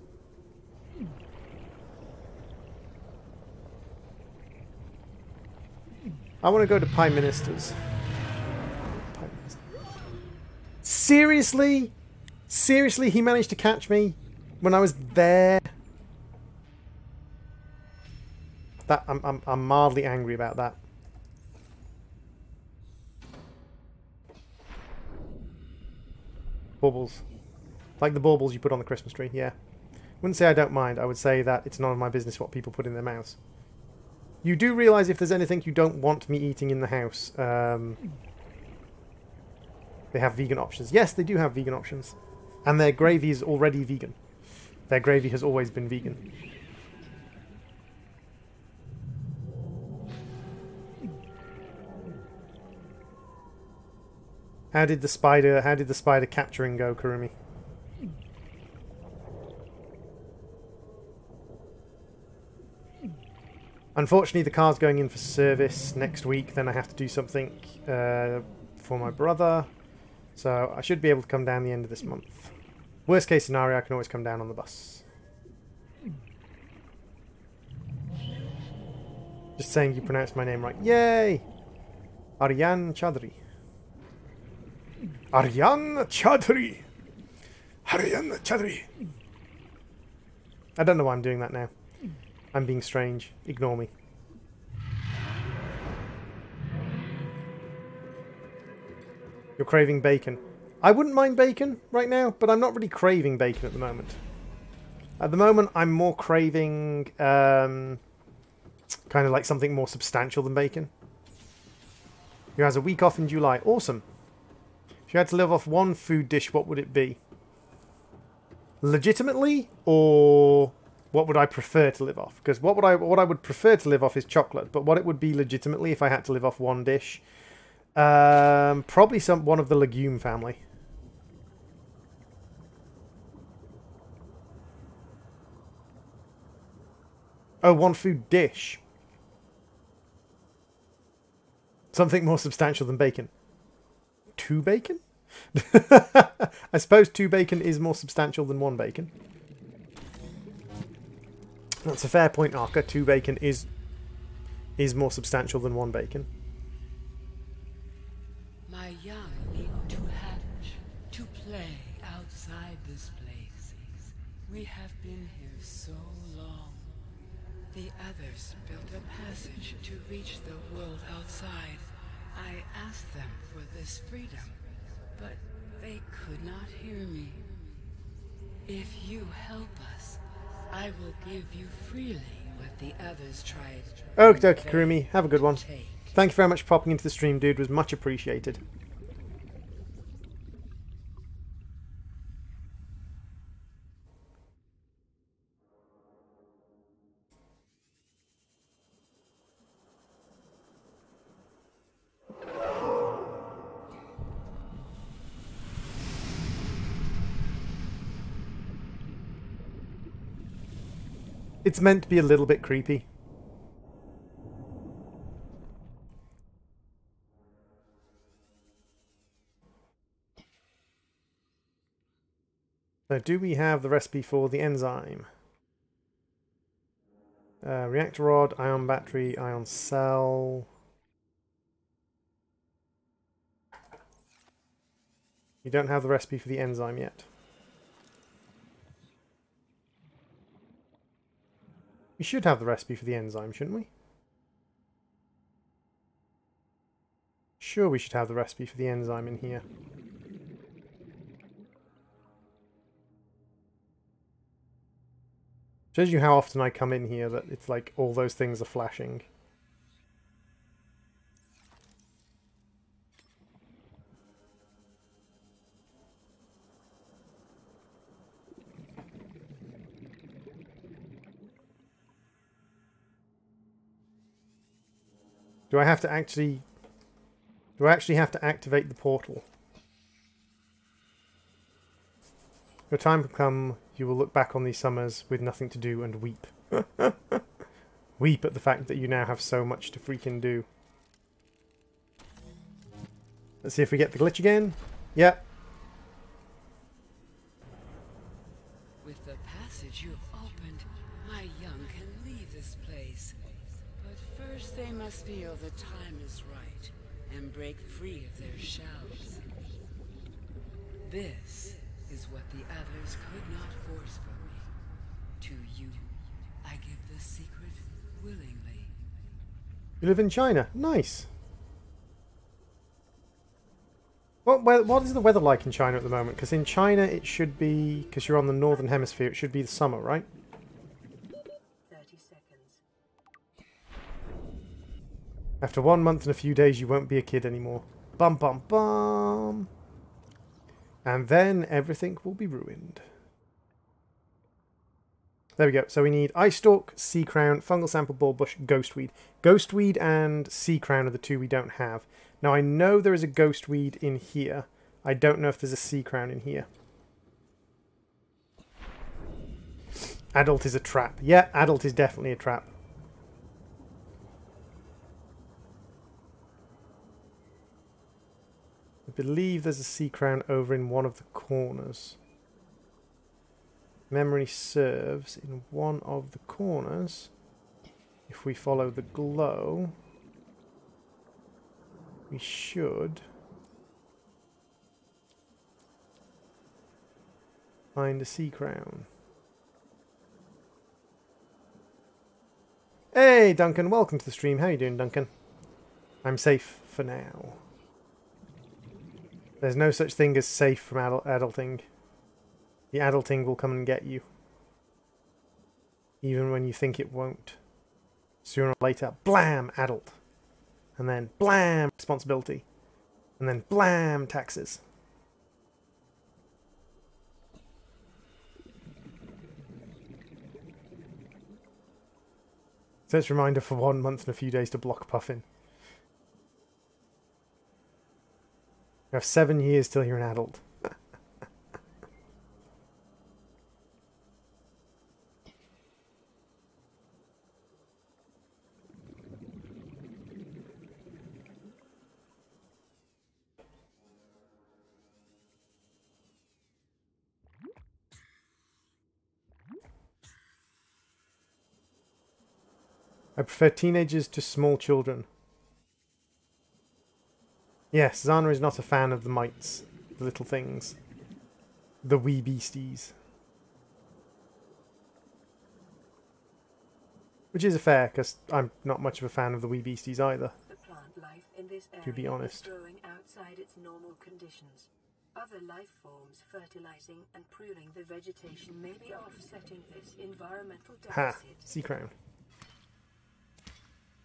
A: I want to go to Prime Minister's. Seriously? Seriously, he managed to catch me when I was there? That I'm mildly angry about that. Baubles. Like the baubles you put on the Christmas tree, yeah. Wouldn't say I don't mind, I would say that it's none of my business what people put in their mouths. You do realise if there's anything you don't want me eating in the house, they have vegan options. Yes, they do have vegan options. And their gravy is already vegan. Their gravy has always been vegan. How did the spider capturing go, Kurumi? Unfortunately, the car's going in for service next week. Then I have to do something for my brother. So I should be able to come down the end of this month. Worst case scenario, I can always come down on the bus. Just saying you pronounced my name right. Yay! Aryan Chaudhry. Aryan Chaudhry! Aryan Chaudhry! I don't know why I'm doing that now. I'm being strange. Ignore me. You're craving bacon. I wouldn't mind bacon right now, but I'm not really craving bacon at the moment. At the moment, I'm more craving kind of like something more substantial than bacon. Who has a week off in July. Awesome. If you had to live off one food dish, what would it be? Legitimately, or what would I prefer to live off? Because what I would prefer to live off is chocolate, but what it would be legitimately if I had to live off one dish, probably one of the legume family. Oh, one food dish. Something more substantial than bacon. 2 bacon? I suppose 2 bacon is more substantial than 1 bacon. That's a fair point, Arca. 2 bacon is more substantial than 1 bacon.
D: My young need to hatch, to play outside this place. We have been here so long. The others built a passage to reach the world outside. I asked them for this freedom, but they could not hear me. If you help us, I will give you freely what the others tried.
A: Okie dokie, Kurumi. Have a good one. Thank you very much for popping into the stream, dude. It was much appreciated. It's meant to be a little bit creepy. So do we have the recipe for the enzyme? Reactor rod, ion battery, ion cell. You don't have the recipe for the enzyme yet. We should have the recipe for the enzyme, shouldn't we? Sure, we should have the recipe for the enzyme in here. Shows you how often I come in here that it's like all those things are flashing. Do I actually have to activate the portal? Your time will come, you will look back on these summers with nothing to do and weep. Weep at the fact that you now have so much to freaking do. Let's see if we get the glitch again. Yep.
D: With the passage you have opened, my young can leave this place. But first they must feel the time is right and break free of their shells. This is what the others could not force from me. To you, I give the secret willingly.
A: You live in China. Nice. What is the weather like in China at the moment? Because in China it should be, because you're on the northern hemisphere, it should be the summer, right?
C: 30 seconds.
A: After 1 month and a few days, you won't be a kid anymore. Bum bum bum. And then everything will be ruined. There we go. So we need Ice Stalk, Sea Crown, Fungal Sample, Ball Bush, Ghostweed. Ghostweed and Sea Crown are the 2 we don't have. Now I know there is a Ghostweed in here. I don't know if there's a Sea Crown in here. Adult is a trap. Yeah, adult is definitely a trap. I believe there's a Sea Crown over in one of the corners. Memory serves, in one of the corners, if we follow the glow, we should find a Sea Crown. Hey Duncan, welcome to the stream. How you doing, Duncan? I'm safe for now. There's no such thing as safe from adulting. The adulting will come and get you. Even when you think it won't. Sooner or later, blam, adult. And then blam, responsibility. And then blam, taxes. So it's a reminder for 1 month and a few days to block Puffin. You have 7 years till you're an adult. I prefer teenagers to small children. Yes, Zana is not a fan of the mites, the little things. The wee beasties. Which is fair, because I'm not much of a fan of the wee beasties either.
C: The plant life in this area
A: To be honest.
C: is growing outside its normal conditions. Other life forms fertilizing and pruning the vegetation may be offsetting this environmental
A: Ha!
C: deficit.
A: Sea crown.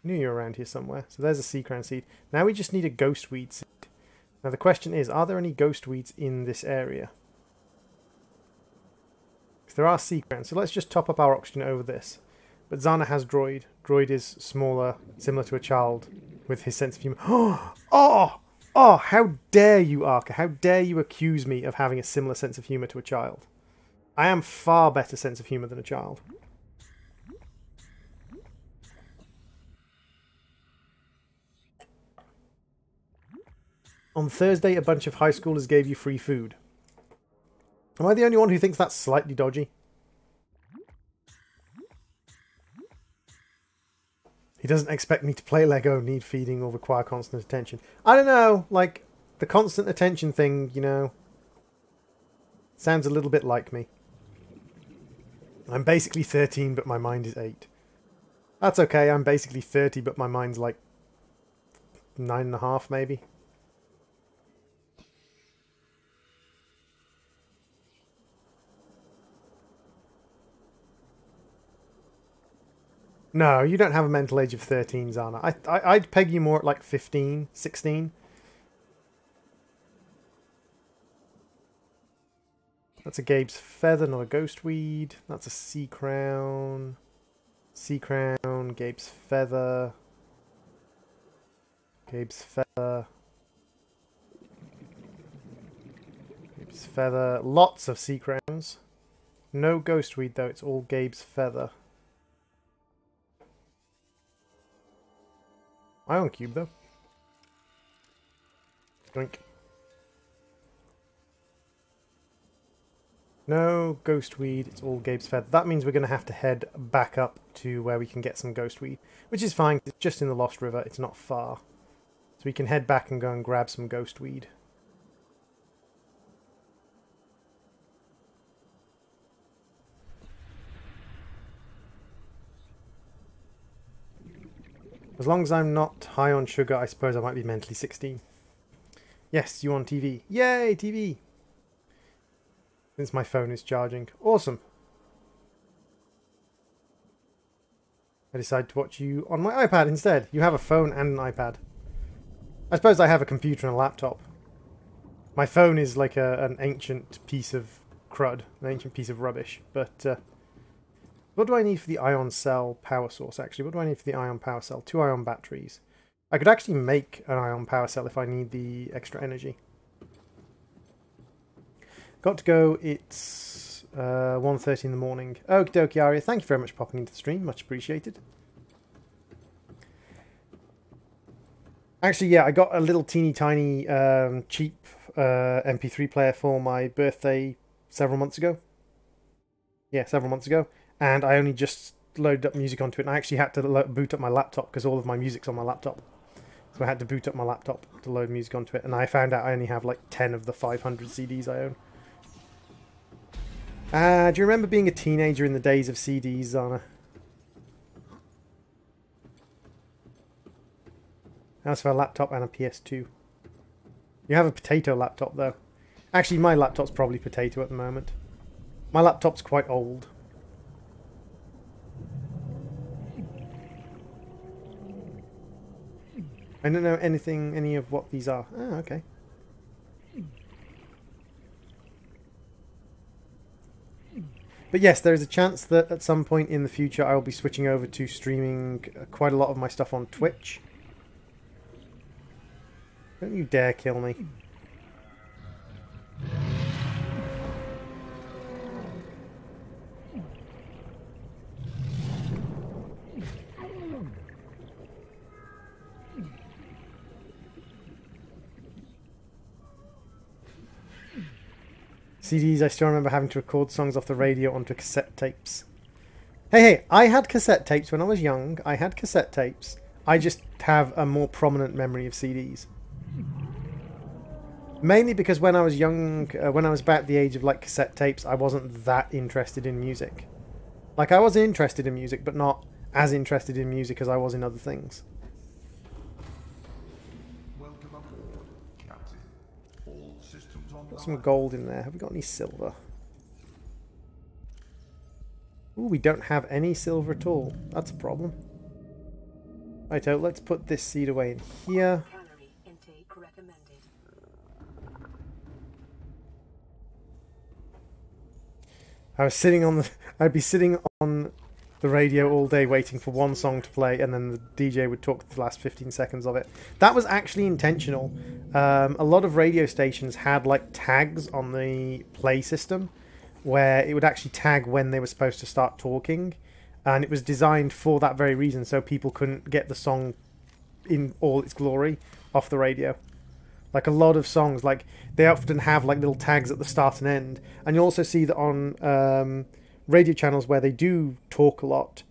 A: Knew you were around here somewhere. So there's a sea crown seed. Now we just need a ghost weed seed. Now the question is, are there any ghost weeds in this area? Because there are sea crowns. So let's just top up our oxygen over this. But Zana has droid. Droid is smaller, similar to a child, with his sense of humour. Oh! Oh! How dare you, Arca? How dare you accuse me of having a similar sense of humour to a child? I am far better sense of humour than a child. On Thursday, a bunch of high schoolers gave you free food. Am I the only one who thinks that's slightly dodgy? He doesn't expect me to play Lego, need feeding, or require constant attention. I don't know, like, the constant attention thing, you know, sounds a little bit like me. I'm basically 13, but my mind is 8. That's okay, I'm basically 30, but my mind's like 9.5, maybe. No, you don't have a mental age of 13, Zana. I'd peg you more at like 15, 16. That's a Gabe's feather, not a ghost weed. That's a sea crown. Sea crown, Gabe's feather. Gabe's feather. Gabe's feather. Lots of sea crowns. No ghost weed though, it's all Gabe's feather. Ion cube though. Drink. No ghost weed, it's all Gabe's feather. That means we're going to have to head back up to where we can get some ghost weed. Which is fine, it's just in the Lost River, it's not far. So we can head back and go and grab some ghost weed. As long as I'm not high on sugar, I suppose I might be mentally 16. Yes, you on TV. Yay, TV! Since my phone is charging. Awesome. I decided to watch you on my iPad instead. You have a phone and an iPad. I suppose I have a computer and a laptop. My phone is like an ancient piece of crud. An ancient piece of rubbish. But, what do I need for the ion cell power source, actually? What do I need for the ion power cell? 2 ion batteries. I could actually make an ion power cell if I need the extra energy. Got to go, it's 1:30 in the morning. Okie dokie, Aria, thank you very much for popping into the stream. Much appreciated. Actually, yeah, I got a little teeny tiny cheap MP3 player for my birthday several months ago. Yeah, several months ago. And I only just loaded up music onto it. And I actually had to boot up my laptop because all of my music's on my laptop. So I had to boot up my laptop to load music onto it. And I found out I only have like 10 of the 500 CDs I own. Do you remember being a teenager in the days of CDs, Zana? As for a laptop and a PS2. You have a potato laptop, though. Actually, my laptop's probably potato at the moment. My laptop's quite old. I don't know any of what these are. Oh, okay. But yes, there is a chance that at some point in the future I will be switching over to streaming quite a lot of my stuff on Twitch. Don't you dare kill me. CDs, I still remember having to record songs off the radio onto cassette tapes. Hey, I had cassette tapes when I was young. I had cassette tapes. I just have a more prominent memory of CDs. Mainly because when I was young, when I was about the age of like cassette tapes, I wasn't that interested in music. Like, I was interested in music, but not as interested in music as I was in other things.
B: Welcome aboard, Captain. All systems online.
A: Got some gold in there. Have we got any silver? Ooh, we don't have any silver at all. That's a problem. Righto, let's put this seed away in here.
C: Calorie intake recommended.
A: I'd be sitting on the radio all day waiting for one song to play, and then the DJ would talk the last 15 seconds of it. That was actually intentional. A lot of radio stations had like tags on the play system where it would actually tag when they were supposed to start talking, and it was designed for that very reason, so people couldn't get the song in all its glory off the radio. Like a lot of songs, like they often have like little tags at the start and end, and you also see that on radio channels where they do talk a lot,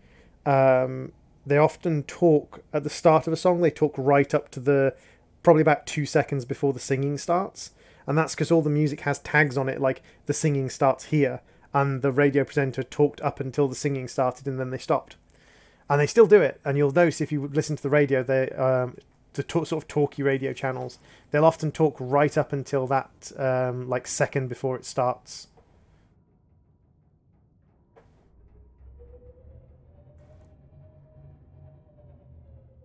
A: they often talk at the start of a song. They talk right up to the probably about 2 seconds before the singing starts, and that's because all the music has tags on it, like the singing starts here, and the radio presenter talked up until the singing started, and then they stopped. And they still do it, and you'll notice if you listen to the radio, they sort of talky radio channels, they'll often talk right up until that like second before it starts.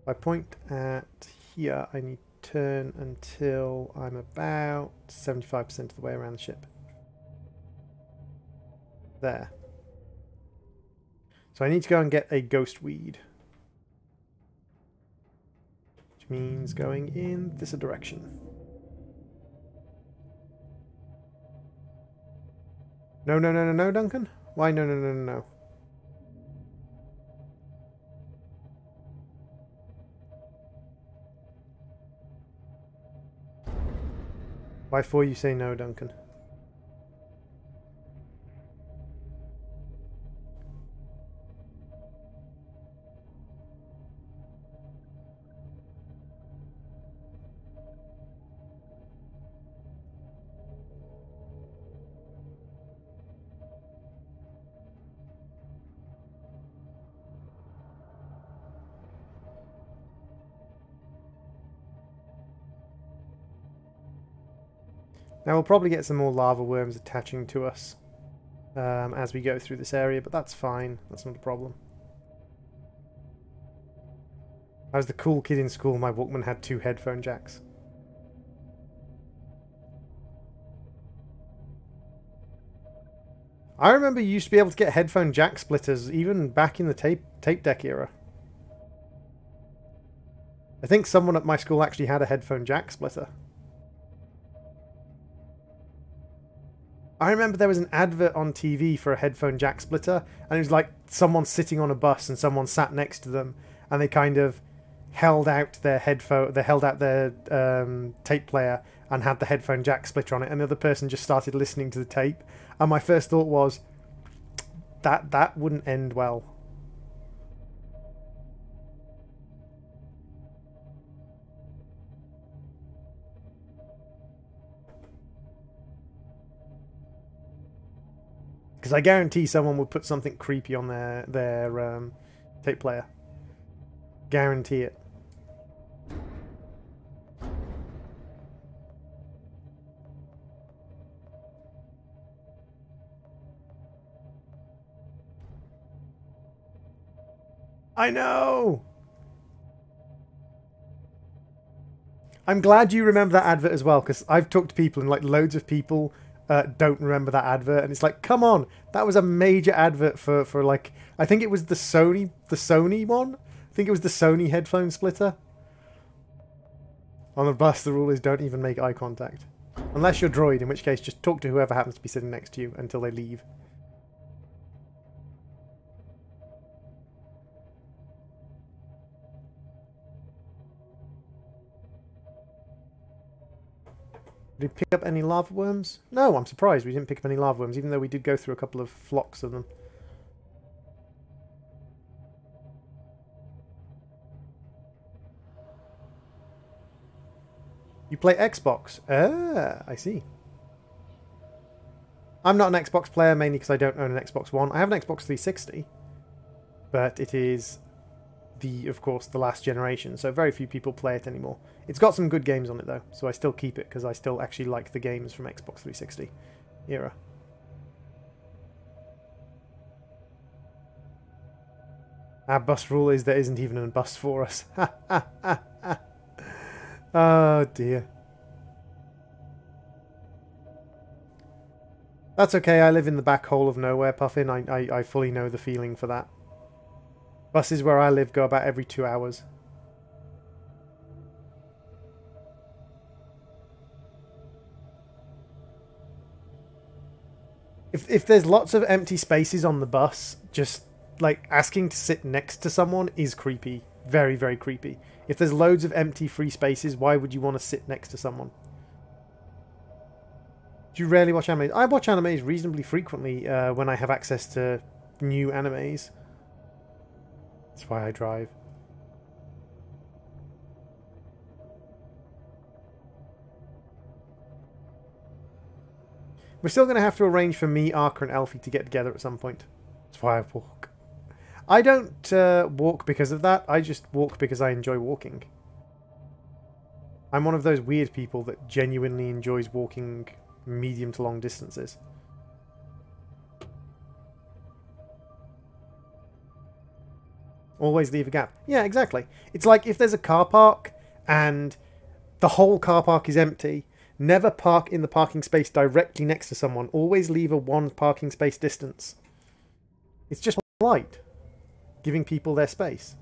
A: If I point at here, I need to turn until I'm about 75% of the way around the ship. There. So I need to go and get a ghost weed. Which means going in this direction. No, no, no, no, no, Duncan? Why no, no, no, no, no? Why for you say no, Duncan? Now we'll probably get some more lava worms attaching to us as we go through this area, but that's fine. That's not a problem. I was the cool kid in school. My Walkman had 2 headphone jacks. I remember you used to be able to get headphone jack splitters even back in the tape deck era. I think someone at my school actually had a headphone jack splitter. I remember there was an advert on TV for a headphone jack splitter, and it was like someone sitting on a bus and someone sat next to them, and they kind of held out their tape player and had the headphone jack splitter on it, and the other person just started listening to the tape. And my first thought was, that wouldn't end well. Because I guarantee someone would put something creepy on their tape player. Guarantee it. I know! I'm glad you remember that advert as well, because I've talked to people and like loads of people don't remember that advert, and it's like, come on, that was a major advert for like, I think it was the Sony one. I think it was the Sony headphone splitter. On the bus, the rule is don't even make eye contact. Unless you're droid, in which case just talk to whoever happens to be sitting next to you until they leave. Did we pick up any lava worms? No, I'm surprised we didn't pick up any lava worms, even though we did go through a couple of flocks of them. You play Xbox? Ah, I see. I'm not an Xbox player, mainly because I don't own an Xbox One. I have an Xbox 360, but it is, of course, the last generation, so very few people play it anymore. It's got some good games on it, though, so I still keep it, because I still actually like the games from Xbox 360 era. Our bus rule is there isn't even a bus for us. Oh, dear. That's okay, I live in the back hole of nowhere, Puffin. I fully know the feeling for that. Buses where I live go about every 2 hours. If there's lots of empty spaces on the bus, just like asking to sit next to someone is creepy. Very, very creepy. If there's loads of empty free spaces, why would you want to sit next to someone? Do you rarely watch animes? I watch animes reasonably frequently when I have access to new animes. That's why I drive. We're still going to have to arrange for me, Arker, and Elfie to get together at some point. That's why I walk. I don't walk because of that. I just walk because I enjoy walking. I'm one of those weird people that genuinely enjoys walking medium to long distances. Always leave a gap. Yeah, exactly. It's like if there's a car park and the whole car park is empty, never park in the parking space directly next to someone. Always leave a one parking space distance. It's just polite, giving people their space.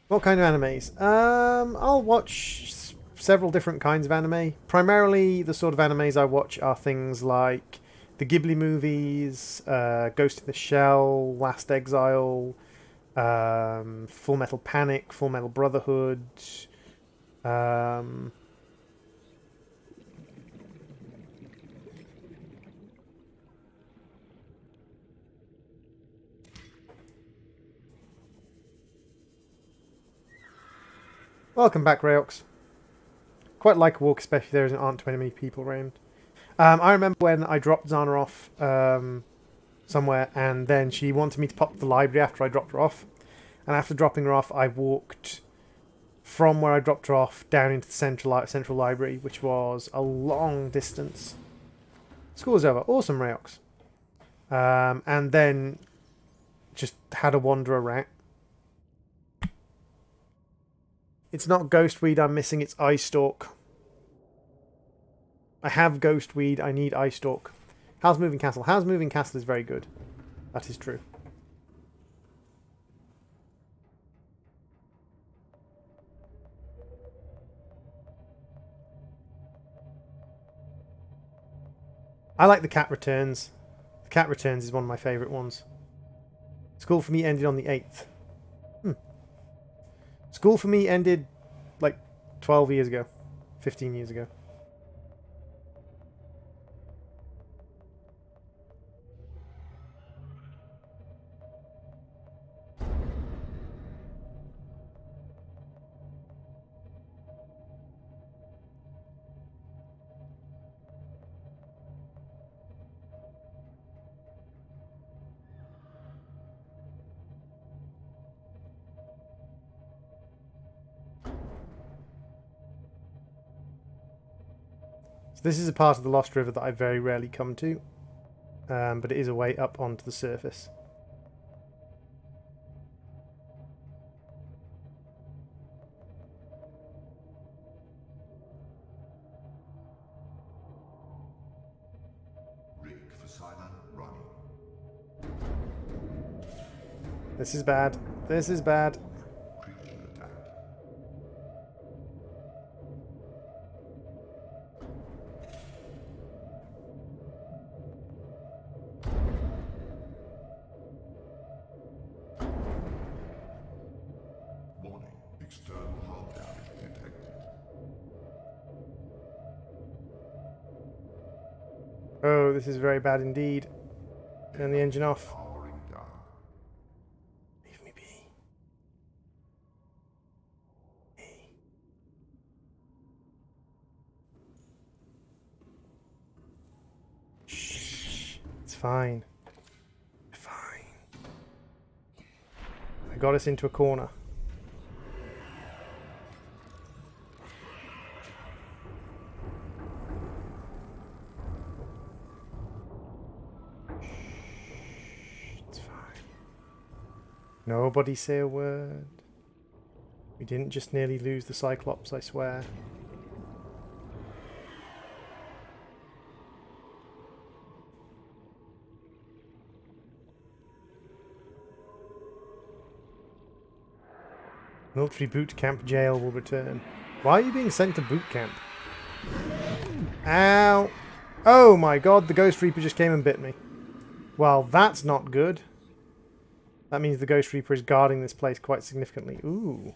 A: What kind of animes? I'll watch several different kinds of anime. Primarily, the sort of animes I watch are things like the Ghibli movies, Ghost in the Shell, Last Exile, Full Metal Panic, Full Metal Brotherhood. Welcome back, Rayox. Quite like a walk, especially if there aren't too many people around. I remember when I dropped Zana off somewhere, and then she wanted me to pop to the library after I dropped her off. And after dropping her off, I walked from where I dropped her off down into the central library, which was a long distance. School's over. Awesome, Rayox. And then just had a wander around. It's not Ghostweed I'm missing, it's Eye Stalk. I have Ghostweed, I need Eye Stalk. How's Moving Castle? How's Moving Castle is very good. That is true. I like The Cat Returns. The Cat Returns is one of my favourite ones. School for me ended on the 8th. School for me ended like 12 years ago. 15 years ago. So this is a part of the Lost River that I very rarely come to, but it is a way up onto the surface.
B: Rig for silent running.
A: This is bad. This is bad.
B: Creature attack. Warning. External hull damage detected.
A: Oh, this is very bad indeed. Turn the engine off.
B: Powering down.
A: Leave me be. Hey. Shh. It's fine. Fine. I got us into a corner. It's fine. Nobody say a word. We didn't just nearly lose the Cyclops, I swear. Military boot camp jail will return. Why are you being sent to boot camp? Ow! Oh my god, the Ghost Reaper just came and bit me. Well, that's not good. That means the Ghost Reaper is guarding this place quite significantly. Ooh.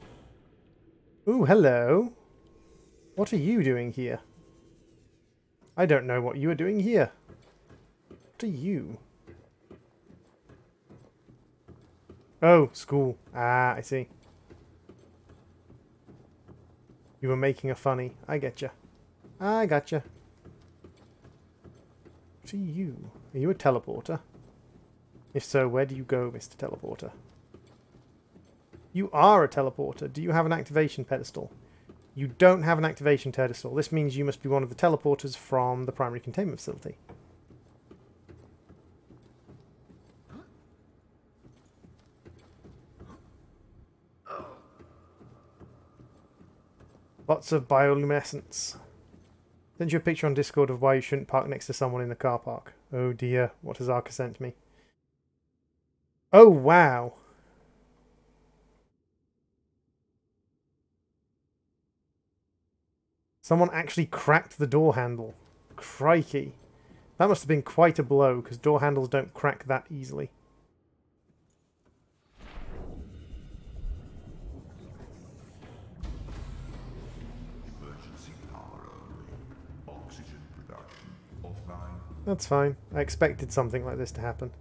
A: Ooh, hello. What are you doing here? I don't know what you are doing here. What are you? Oh, school. Ah, I see. You were making a funny. I getcha. I gotcha. What are you? Are you a teleporter? If so, where do you go, Mr. Teleporter? You are a teleporter. Do you have an activation pedestal? You don't have an activation pedestal. This means you must be one of the teleporters from the primary containment facility. Lots of bioluminescence. Send you a picture on Discord of why you shouldn't park next to someone in the car park. Oh dear, what has Arca sent me? Oh wow! Someone actually cracked the door handle. Crikey. That must have been quite a blow, because door handles don't crack that easily.
B: Emergency power only. Oxygen production offline.
A: That's fine. I expected something like this to happen.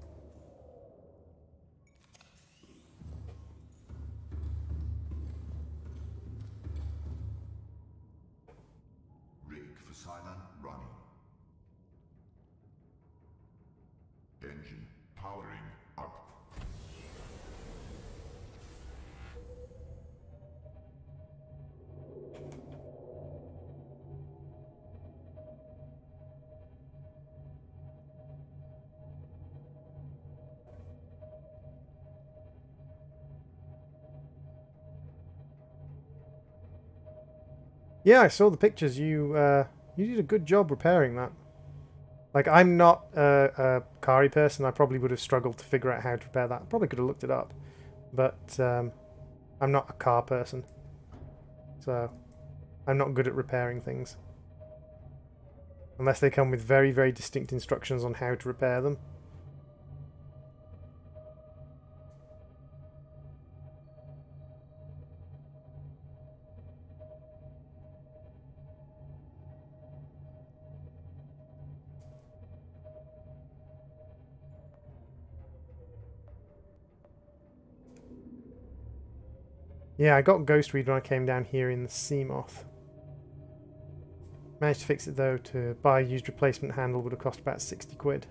B: Rig for silent running. Engine powering up.
A: Yeah, I saw the pictures. You did a good job repairing that. Like, I'm not a Kari person. I probably would have struggled to figure out how to repair that. I probably could have looked it up. But I'm not a car person. So I'm not good at repairing things. Unless they come with very, very distinct instructions on how to repair them. Yeah, I got Ghost Read when I came down here in the Seamoth. Managed to fix it though. To buy a used replacement handle would have cost about 60 quid.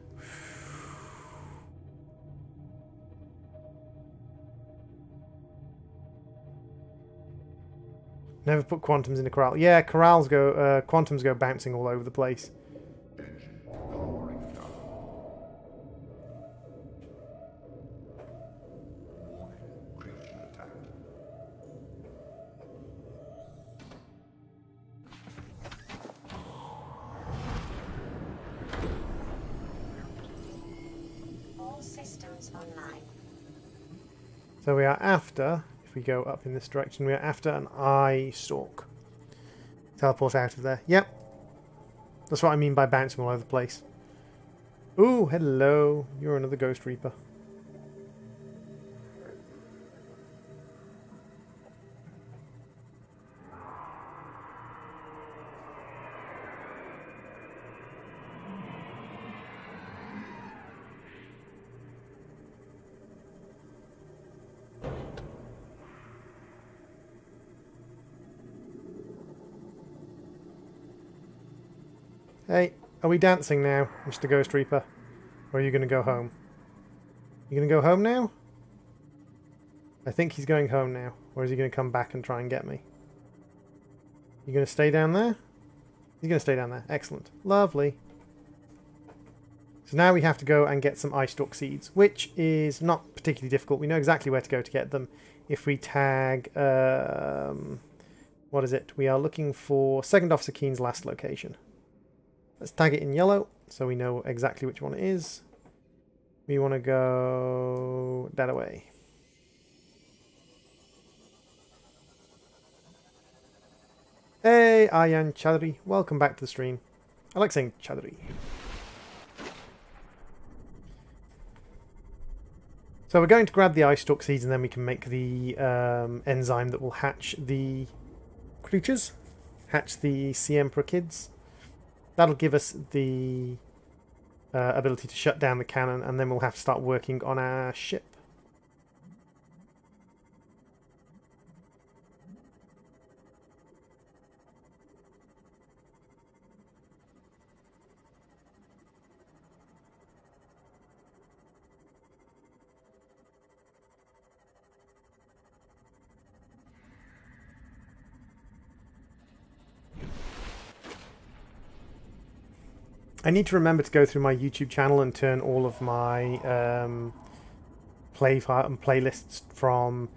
A: Never put quantums in a corral. Yeah, corrals go, quantums go bouncing all over the place.
B: Engine powering down. Warning, creature attack.
E: All systems online.
A: So we are after, if we go up in this direction, we are after an eye stalk. Teleport out of there. Yep. That's what I mean by bouncing all over the place. Ooh, hello. You're another Ghost Reaper. Hey, are we dancing now, Mr. Ghost Reaper? Or are you going to go home? You going to go home now? I think he's going home now. Or is he going to come back and try and get me? You going to stay down there? He's going to stay down there. Excellent. Lovely. So now we have to go and get some eye stalk seeds, which is not particularly difficult. We know exactly where to go to get them. If we tag... what is it? We are looking for 2nd Officer Keen's last location. Let's tag it in yellow so we know exactly which one it is. We want to go that away. Hey, Ayan Chaudhry. Welcome back to the stream. I like saying Chaudhry. So we're going to grab the eye stalk seeds and then we can make the enzyme that will hatch the creatures. Hatch the Siempre kids. That'll give us the ability to shut down the cannon, and then we'll have to start working on our ship. I need to remember to go through my YouTube channel and turn all of my playlists from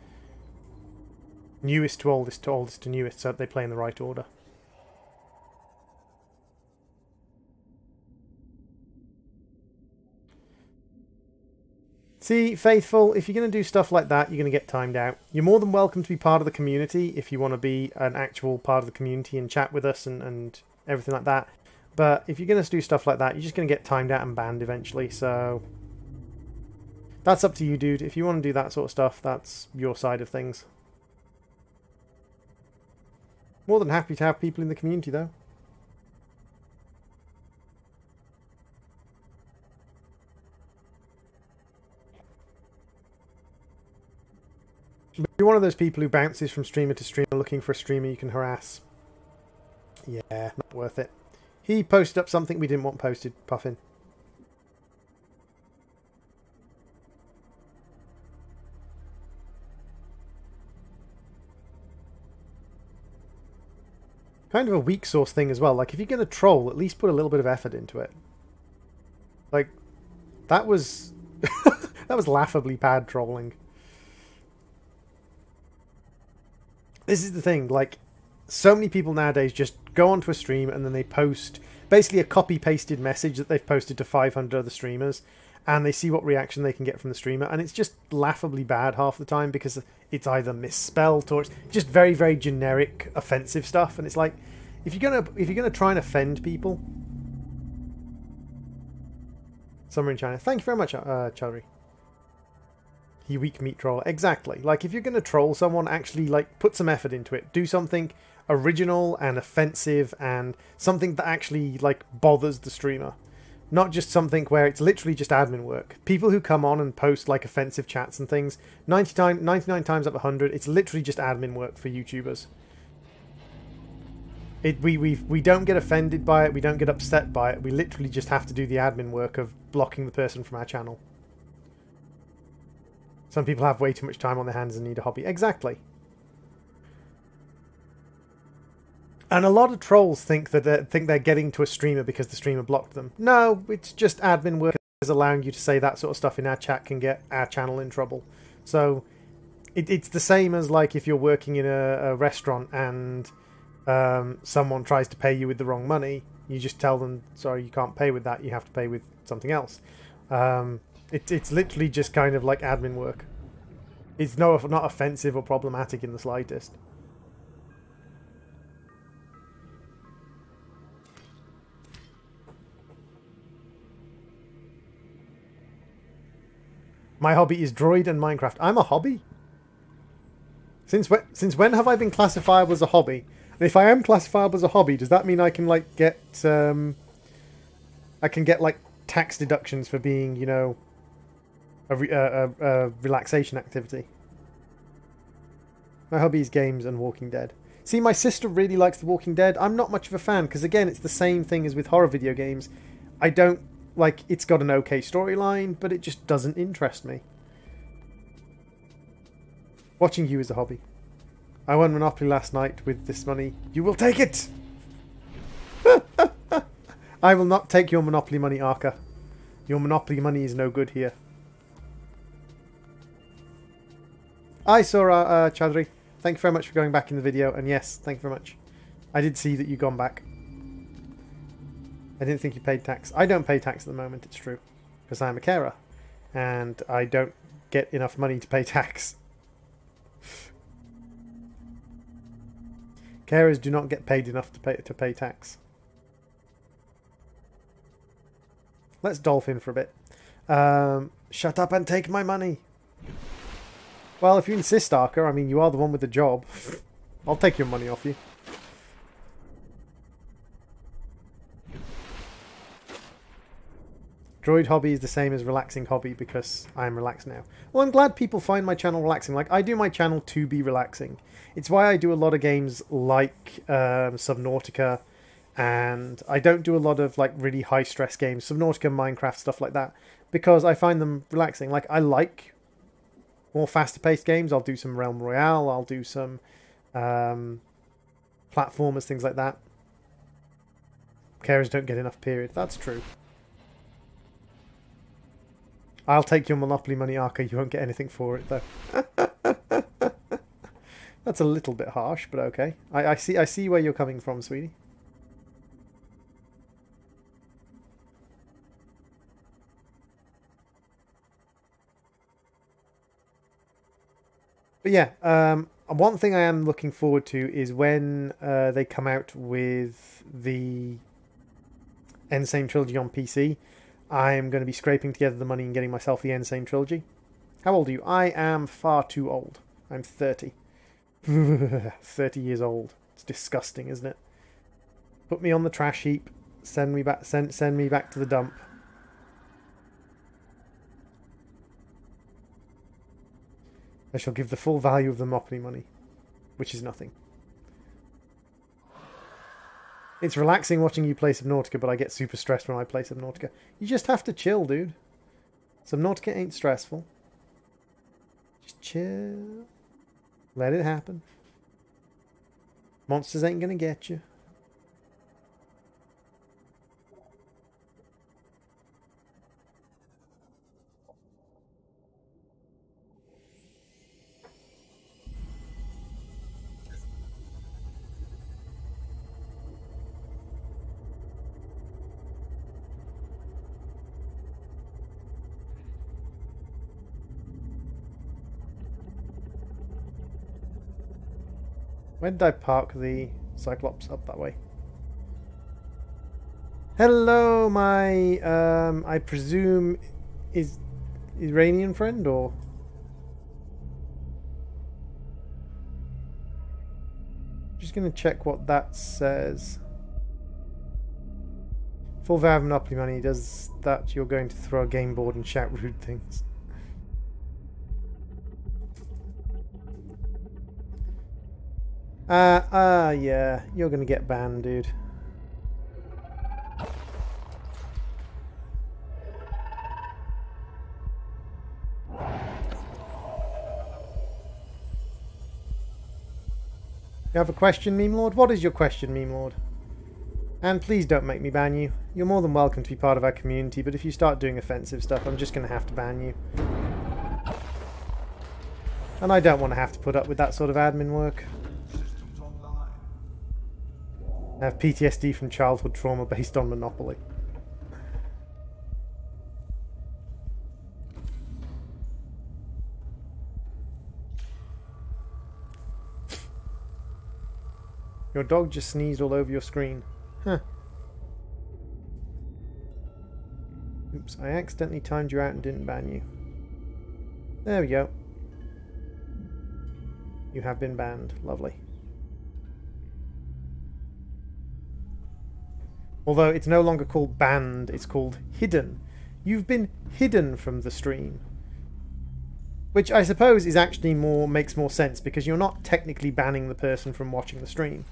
A: newest to oldest to newest, so that they play in the right order. See, Faithful, if you're going to do stuff like that, you're going to get timed out. You're more than welcome to be part of the community if you want to be an actual part of the community and chat with us and everything like that. But if you're going to do stuff like that, you're just going to get timed out and banned eventually, so that's up to you, dude. If you want to do that sort of stuff, that's your side of things. More than happy to have people in the community, though. Be one of those people who bounces from streamer to streamer looking for a streamer you can harass. Yeah, not worth it. He posted up something we didn't want posted, Puffin. Kind of a weak source thing as well. Like, if you're going to troll, at least put a little bit of effort into it. Like, that was... that was laughably bad trolling. This is the thing, like... So many people nowadays just go onto a stream and then they post basically a copy-pasted message that they've posted to 500 other streamers, and they see what reaction they can get from the streamer, and it's just laughably bad half the time because it's either misspelt or it's just very, very generic, offensive stuff. And it's like, if you're gonna try and offend people, Summer in China. Thank you very much, Chaudhry. You weak meat troll. Exactly. Like, if you're going to troll someone, actually, like, put some effort into it. Do something original and offensive and something that actually, like, bothers the streamer. Not just something where it's literally just admin work. People who come on and post, like, offensive chats and things, 99 times out of 100, it's literally just admin work for YouTubers. We don't get offended by it, we don't get upset by it, we literally just have to do the admin work of blocking the person from our channel. Some people have way too much time on their hands and need a hobby. Exactly. And a lot of trolls think that they're getting to a streamer because the streamer blocked them. No, it's just admin work allowing you to say that sort of stuff in our chat can get our channel in trouble. So it's the same as like if you're working in a restaurant and someone tries to pay you with the wrong money, you just tell them, sorry, you can't pay with that, you have to pay with something else. It's literally just kind of like admin work. It's not offensive or problematic in the slightest. My hobby is Droid and Minecraft. I'm a hobby? Since when have I been classifiable as a hobby? And if I am classifiable as a hobby, does that mean I can like get I can get like tax deductions for being, you know, a relaxation activity? My hobby is games and Walking Dead. See, my sister really likes The Walking Dead. I'm not much of a fan because again, it's the same thing as with horror video games. I don't like, it's got an okay storyline, but it just doesn't interest me. Watching you is a hobby. I won Monopoly last night with this money. You will take it! I will not take your Monopoly money, Arca. Your Monopoly money is no good here. I saw Chadri. Thank you very much for going back in the video. And yes, thank you very much. I did see that you've gone back. I didn't think you paid tax. I don't pay tax at the moment, it's true. Because I'm a carer. And I don't get enough money to pay tax. Carers do not get paid enough to pay tax. Let's dolphin for a bit. Shut up and take my money. Well, if you insist, Arca, I mean, you are the one with the job. I'll take your money off you. Droid hobby is the same as relaxing hobby because I'm relaxed now. Well, I'm glad people find my channel relaxing. Like, I do my channel to be relaxing. It's why I do a lot of games like Subnautica, and I don't do a lot of like really high stress games, Subnautica, Minecraft, stuff like that, because I find them relaxing. Like, I like more faster paced games. I'll do some Realm Royale, I'll do some platformers, things like that. Carers don't get enough, period. That's true. I'll take your Monopoly money, Arca. You won't get anything for it, though. That's a little bit harsh, but okay. I see where you're coming from, sweetie. But yeah, one thing I am looking forward to is when they come out with the Insane Trilogy on PC. I'm going to be scraping together the money and getting myself the Insane Trilogy. How old are you? I am far too old. I'm 30. 30 years old. It's disgusting, isn't it? Put me on the trash heap. Send me back. Send me back to the dump. I shall give the full value of the Monopoly money, which is nothing. It's relaxing watching you play Subnautica, but I get super stressed when I play Subnautica. You just have to chill, dude. Subnautica ain't stressful. Just chill. Let it happen. Monsters ain't gonna get you. Where did I park the Cyclops? Up that way. Hello, my, I presume, is Iranian friend, or? Just going to check what that says. Full value of Monopoly money. Does that you're going to throw a game board and shout rude things? Yeah, you're gonna get banned, dude. You have a question, Meme Lord? What is your question, Meme Lord? And please don't make me ban you. You're more than welcome to be part of our community, but if you start doing offensive stuff, I'm just going to have to ban you. And I don't want to have to put up with that sort of admin work.
B: Systems online.
A: I have PTSD from childhood trauma based on Monopoly. Your dog just sneezed all over your screen. Huh. Oops, I accidentally timed you out and didn't ban you. There we go. You have been banned. Lovely. Although it's no longer called banned, it's called hidden. You've been hidden from the stream. Which I suppose is actually makes more sense, because you're not technically banning the person from watching the stream.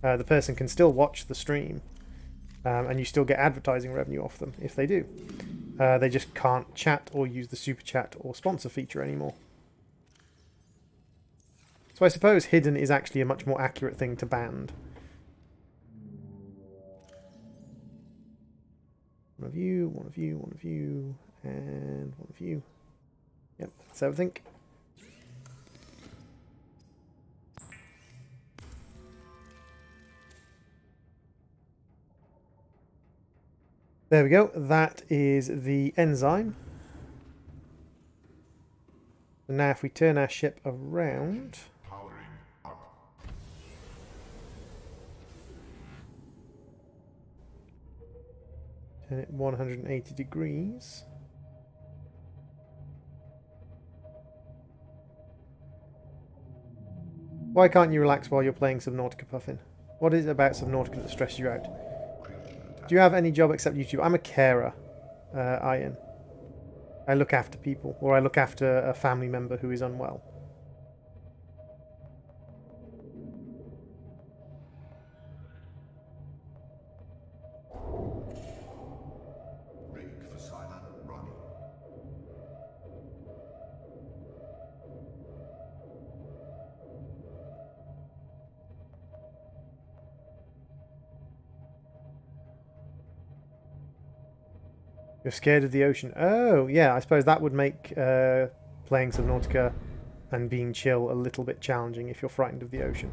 A: The person can still watch the stream, and you still get advertising revenue off them if they do. They just can't chat or use the super chat or sponsor feature anymore. So I suppose hidden is actually a much more accurate thing to banned. One of you, one of you, one of you, and one of you. Yep, that's everything. There we go. That is the enzyme. And now if we turn our ship around...
B: Powering up.
A: Turn it 180 degrees. Why can't you relax while you're playing Subnautica, Puffin? What is it about Subnautica that stresses you out? Do you have any job except YouTube? I'm a carer, Ian. I look after people, or I look after a family member who is unwell.
B: Rig for silent running.
A: You're scared of the ocean. Oh, yeah, I suppose that would make playing Subnautica and being chill a little bit challenging if you're frightened of the ocean.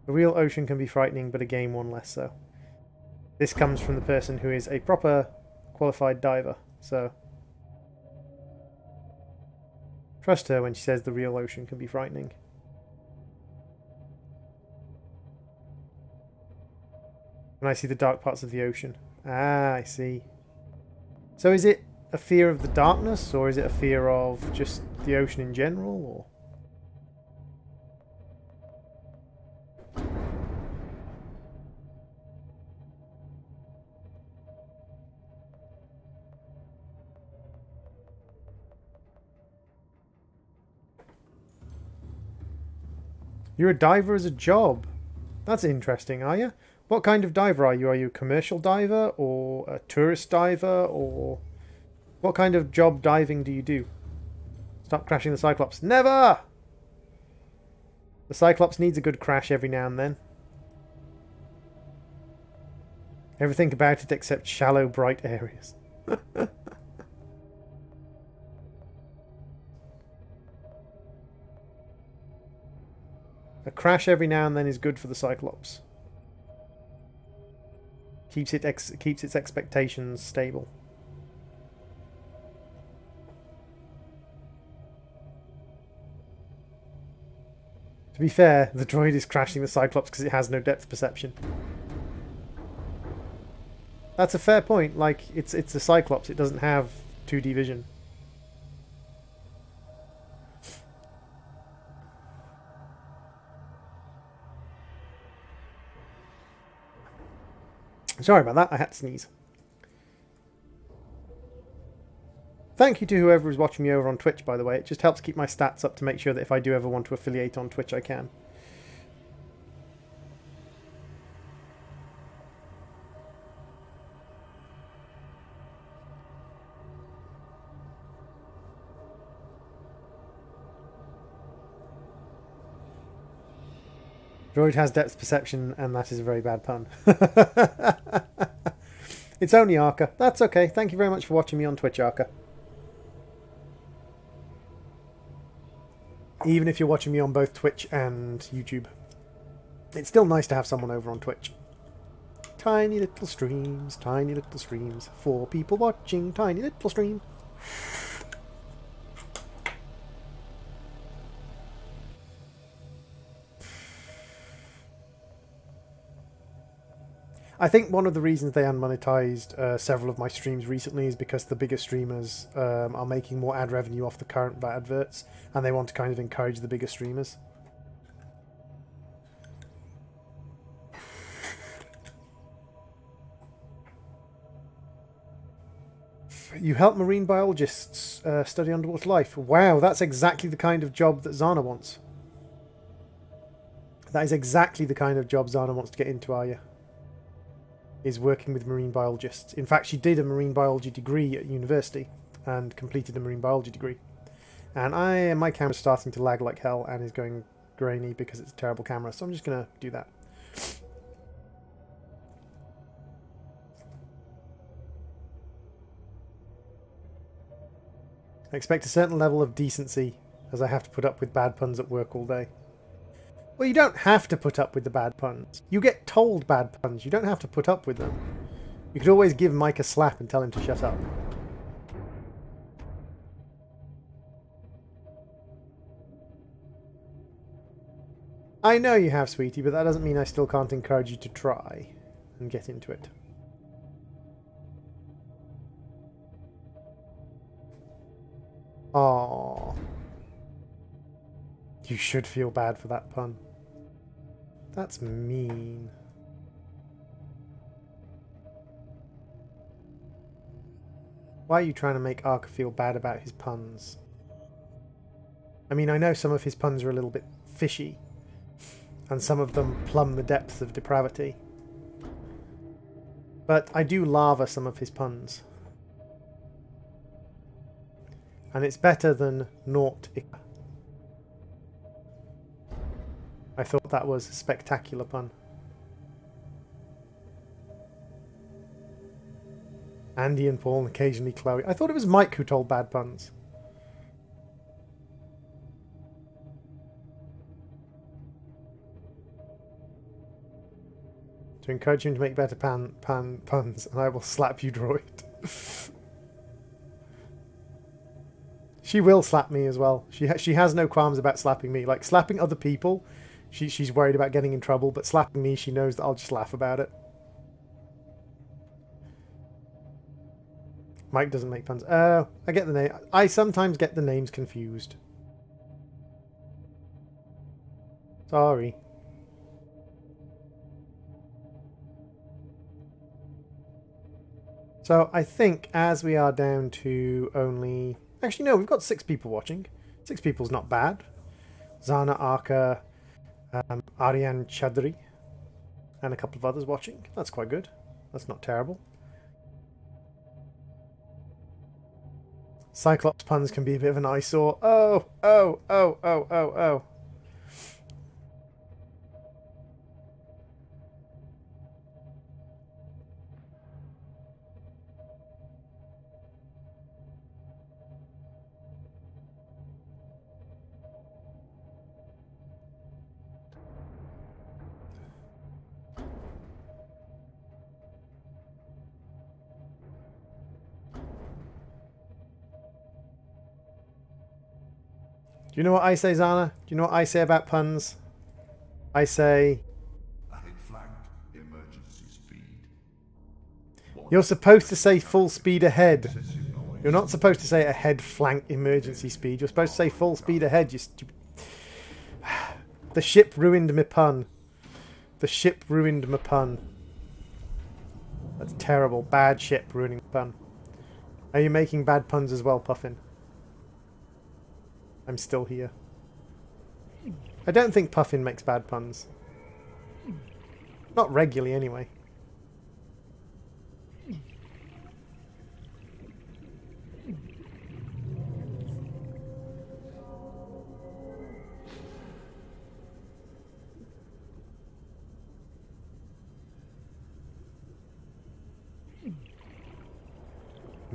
A: A real ocean can be frightening, but a game one less so. This comes from the person who is a proper qualified diver, so... Trust her when she says the real ocean can be frightening. When I see the dark parts of the ocean. Ah, I see. So is it a fear of the darkness, or is it a fear of just the ocean in general, or...? You're a diver as a job. That's interesting, are you? What kind of diver are you? Are you a commercial diver or a tourist diver, or what kind of job diving do you do? Stop crashing the Cyclops. Never! The Cyclops needs a good crash every now and then. Everything about it except shallow, bright areas. A crash every now and then is good for the Cyclops. Keeps its expectations stable. To be fair, the droid is crashing the Cyclops because it has no depth perception. That's a fair point. Like, it's a Cyclops. It doesn't have 2D vision. Sorry about that, I had to sneeze. Thank you to whoever is watching me over on Twitch, by the way. It just helps keep my stats up to make sure that if I do ever want to affiliate on Twitch, I can. Droid has depth perception, and that is a very bad pun. It's only Arca. That's okay. Thank you very much for watching me on Twitch, Arca. Even if you're watching me on both Twitch and YouTube. It's still nice to have someone over on Twitch. Tiny little streams, tiny little streams. 4 people watching, tiny little stream. I think one of the reasons they unmonetized several of my streams recently is because the bigger streamers are making more ad revenue off the current adverts, and they want to kind of encourage the bigger streamers. You help marine biologists study underwater life. Wow, that's exactly the kind of job that Zana wants. That is exactly the kind of job Zana wants to get into, are you? Is working with marine biologists. In fact, she did a marine biology degree at university and completed a marine biology degree. And my camera's starting to lag like hell and is going grainy because it's a terrible camera, so I'm just going to do that. I expect a certain level of decency as I have to put up with bad puns at work all day. Well, you don't have to put up with the bad puns. You get told bad puns. You don't have to put up with them. You could always give Mike a slap and tell him to shut up. I know you have, sweetie, but that doesn't mean I still can't encourage you to try and get into it. Aww. You should feel bad for that pun. That's mean. Why are you trying to make Arca feel bad about his puns? I mean, I know some of his puns are a little bit fishy, and some of them plumb the depths of depravity. But I do lava some of his puns. And it's better than Nautica. I thought that was a spectacular pun. Andy and Paul and occasionally Chloe. I thought it was Mike who told bad puns. To encourage him to make better puns, and I will slap you, droid. She will slap me as well. She has no qualms about slapping me. Like, slapping other people, she's worried about getting in trouble, but slapping me, she knows that I'll just laugh about it. Mike doesn't make puns. Oh, I get the name. I sometimes get the names confused. Sorry. So I think as we are down to only... Actually, no, we've got 6 people watching. 6 people's not bad. Zana, Arca, Aryan Chadri, and a couple of others watching. That's quite good. That's not terrible. Cyclops puns can be a bit of an eyesore. Oh, oh, oh, oh, oh, oh. Do you know what I say, Zana? Do you know what I say about puns? I say...
B: Ahead flank, emergency speed.
A: You're supposed to say full speed ahead. You're not supposed to say ahead flank emergency speed. You're supposed to say full speed ahead, you stupid... The ship ruined my pun. The ship ruined my pun. That's terrible. Bad ship ruining my pun. Are you making bad puns as well, Puffin? I'm still here. I don't think Puffin makes bad puns. Not regularly, anyway.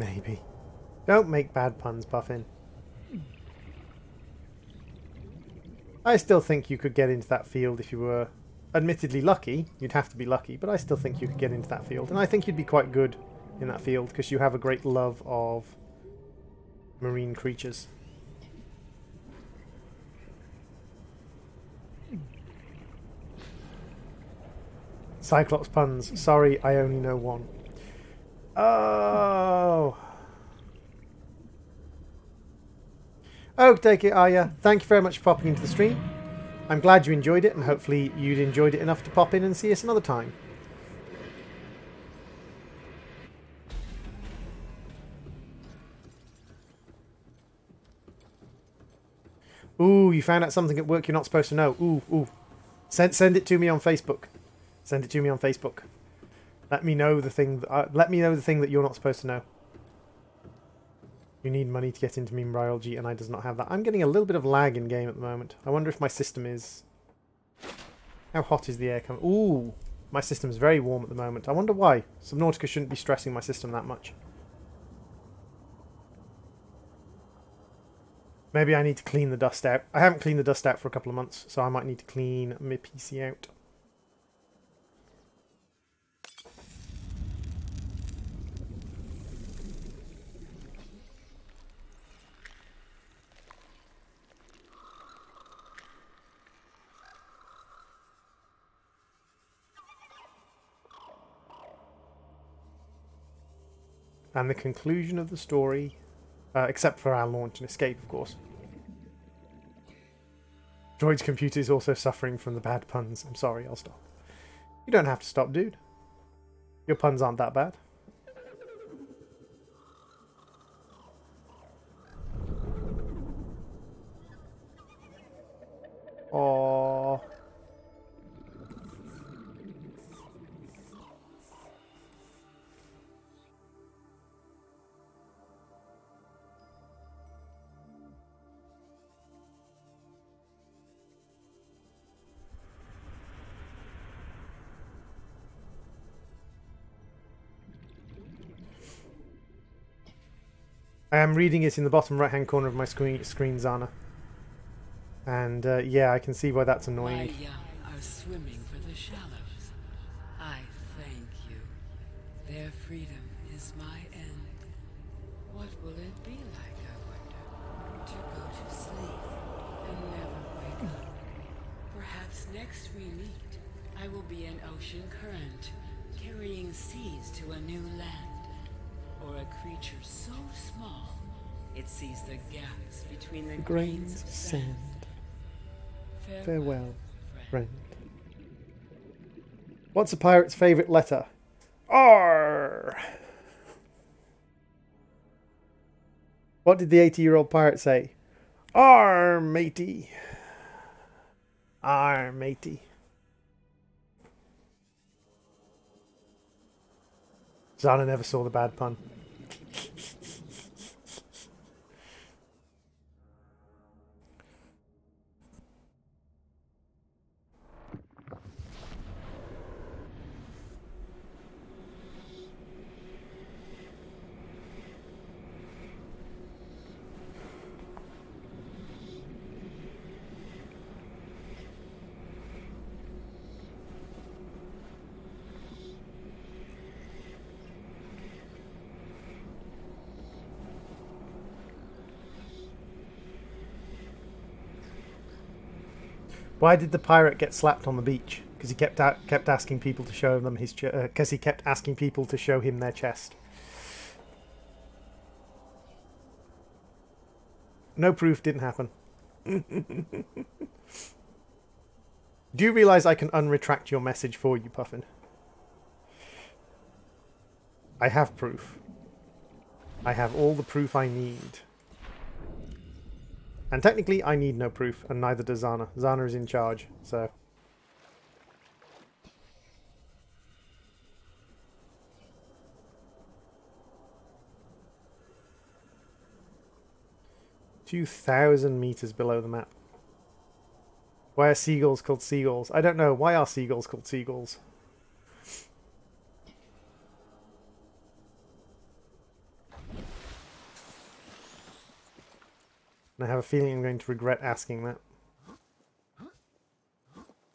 A: Maybe. Don't make bad puns, Puffin. I still think you could get into that field if you were admittedly lucky. You'd have to be lucky, but I still think you could get into that field. And I think you'd be quite good in that field because you have a great love of marine creatures. Cyclops puns. Sorry, I only know one. Oh. Oh, take it, Aya. Thank you very much for popping into the stream. I'm glad you enjoyed it, and hopefully you'd enjoyed it enough to pop in and see us another time. Ooh, you found out something at work you're not supposed to know. Ooh, ooh. Send it to me on Facebook. Send it to me on Facebook. Let me know the thing that you're not supposed to know. You need money to get into meme biology, and I does not have that. I'm getting a little bit of lag in game at the moment. I wonder if my system is... How hot is the air coming? Ooh, my system's very warm at the moment. I wonder why. Subnautica shouldn't be stressing my system that much. Maybe I need to clean the dust out. I haven't cleaned the dust out for a couple of months, so I might need to clean my PC out. And the conclusion of the story, except for our launch and escape, of course. Droid's computer is also suffering from the bad puns. I'm sorry, I'll stop. You don't have to stop, dude. Your puns aren't that bad. Aww. I am reading it in the bottom right hand corner of my screen, Zana. And yeah, I can see why that's annoying.
D: My young are swimming for the shallows. I thank you. Their freedom is my end. What will it be like, I wonder, to go to sleep and never wake up? Perhaps next we meet, I will be an ocean current, carrying seas to a new land. Or a creature so small, it sees the gaps between the grains of sand.
A: Farewell, friend. What's a pirate's favourite letter? R. What did the 80-year-old pirate say? R, matey. R, matey. Zana never saw the bad pun. Why did the pirate get slapped on the beach? Because he kept asking people to show them his because he kept asking people to show him their chest. No proof, didn't happen. Do you realise I can unretract your message for you, Puffin? I have proof. I have all the proof I need. And technically, I need no proof, and neither does Zana. Zana is in charge, so... "2,000 meters below the map." Why are seagulls called seagulls? I don't know. Why are seagulls called seagulls? And I have a feeling I'm going to regret asking that.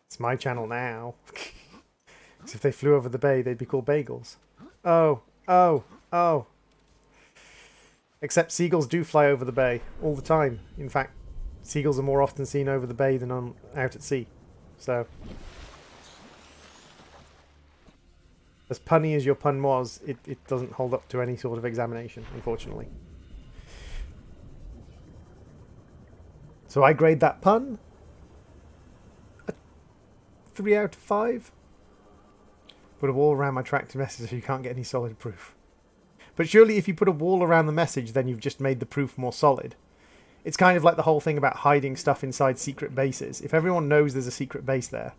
A: It's my channel now. Because if they flew over the bay, they'd be called bagels. Oh, oh, oh. Except seagulls do fly over the bay all the time. In fact, seagulls are more often seen over the bay than out at sea. So, as punny as your pun was, it doesn't hold up to any sort of examination, unfortunately. So I grade that pun a 3 out of 5. Put a wall around my tracked message so you can't get any solid proof. But surely if you put a wall around the message, then you've just made the proof more solid. It's kind of like the whole thing about hiding stuff inside secret bases. If everyone knows there's a secret base there,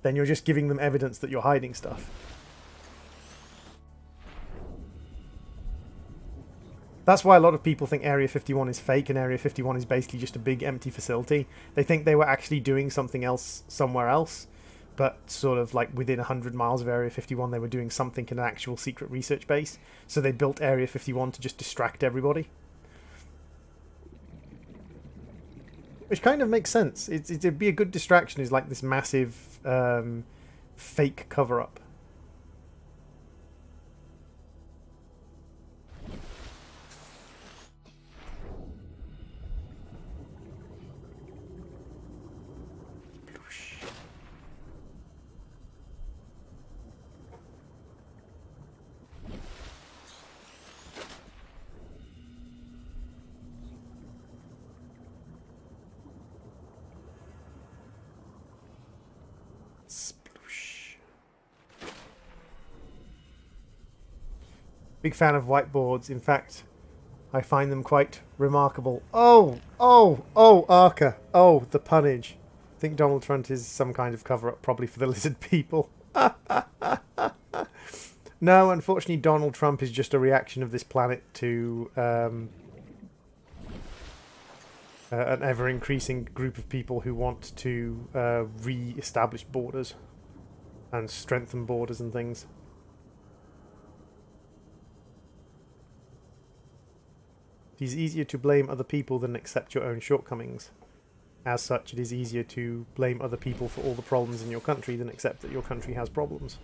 A: then you're just giving them evidence that you're hiding stuff. That's why a lot of people think Area 51 is fake and Area 51 is basically just a big empty facility. They think they were actually doing something else somewhere else, but sort of like within 100 miles of Area 51 they were doing something in an actual secret research base. So they built Area 51 to just distract everybody. Which kind of makes sense. It'd be a good distraction, is like this massive fake cover-up. Big fan of whiteboards. In fact, I find them quite remarkable. Oh, Arca. Oh, the punnage. I think Donald Trump is some kind of cover-up, probably for the lizard people. No, unfortunately, Donald Trump is just a reaction of this planet to an ever-increasing group of people who want to re-establish borders and strengthen borders and things. It is easier to blame other people than accept your own shortcomings. As such, it is easier to blame other people for all the problems in your country than accept that your country has problems.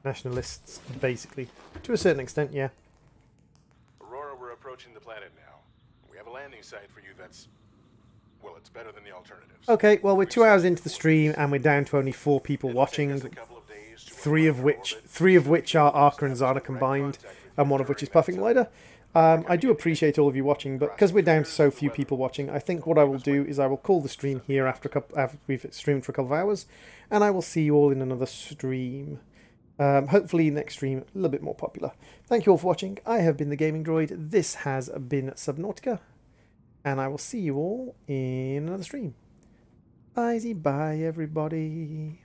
A: Nationalists, basically. To a certain extent, yeah.
F: Aurora, we're approaching the planet now. We have a landing site for you that's... well, it's better than the alternatives.
A: Okay, well, we're 2 hours into the stream, and we're down to only 4 people watching. Three of which are Arca and Zana combined, and one of which is Puffing Lighter. I do appreciate all of you watching, but because we're down to so few people watching, I think what I will do is I will call the stream here after we've streamed for a couple of hours, and I will see you all in another stream. Hopefully next stream a little bit more popular. Thank you all for watching. I have been the Gaming Droid. This has been Subnautica, and I will see you all in another stream. Bye everybody.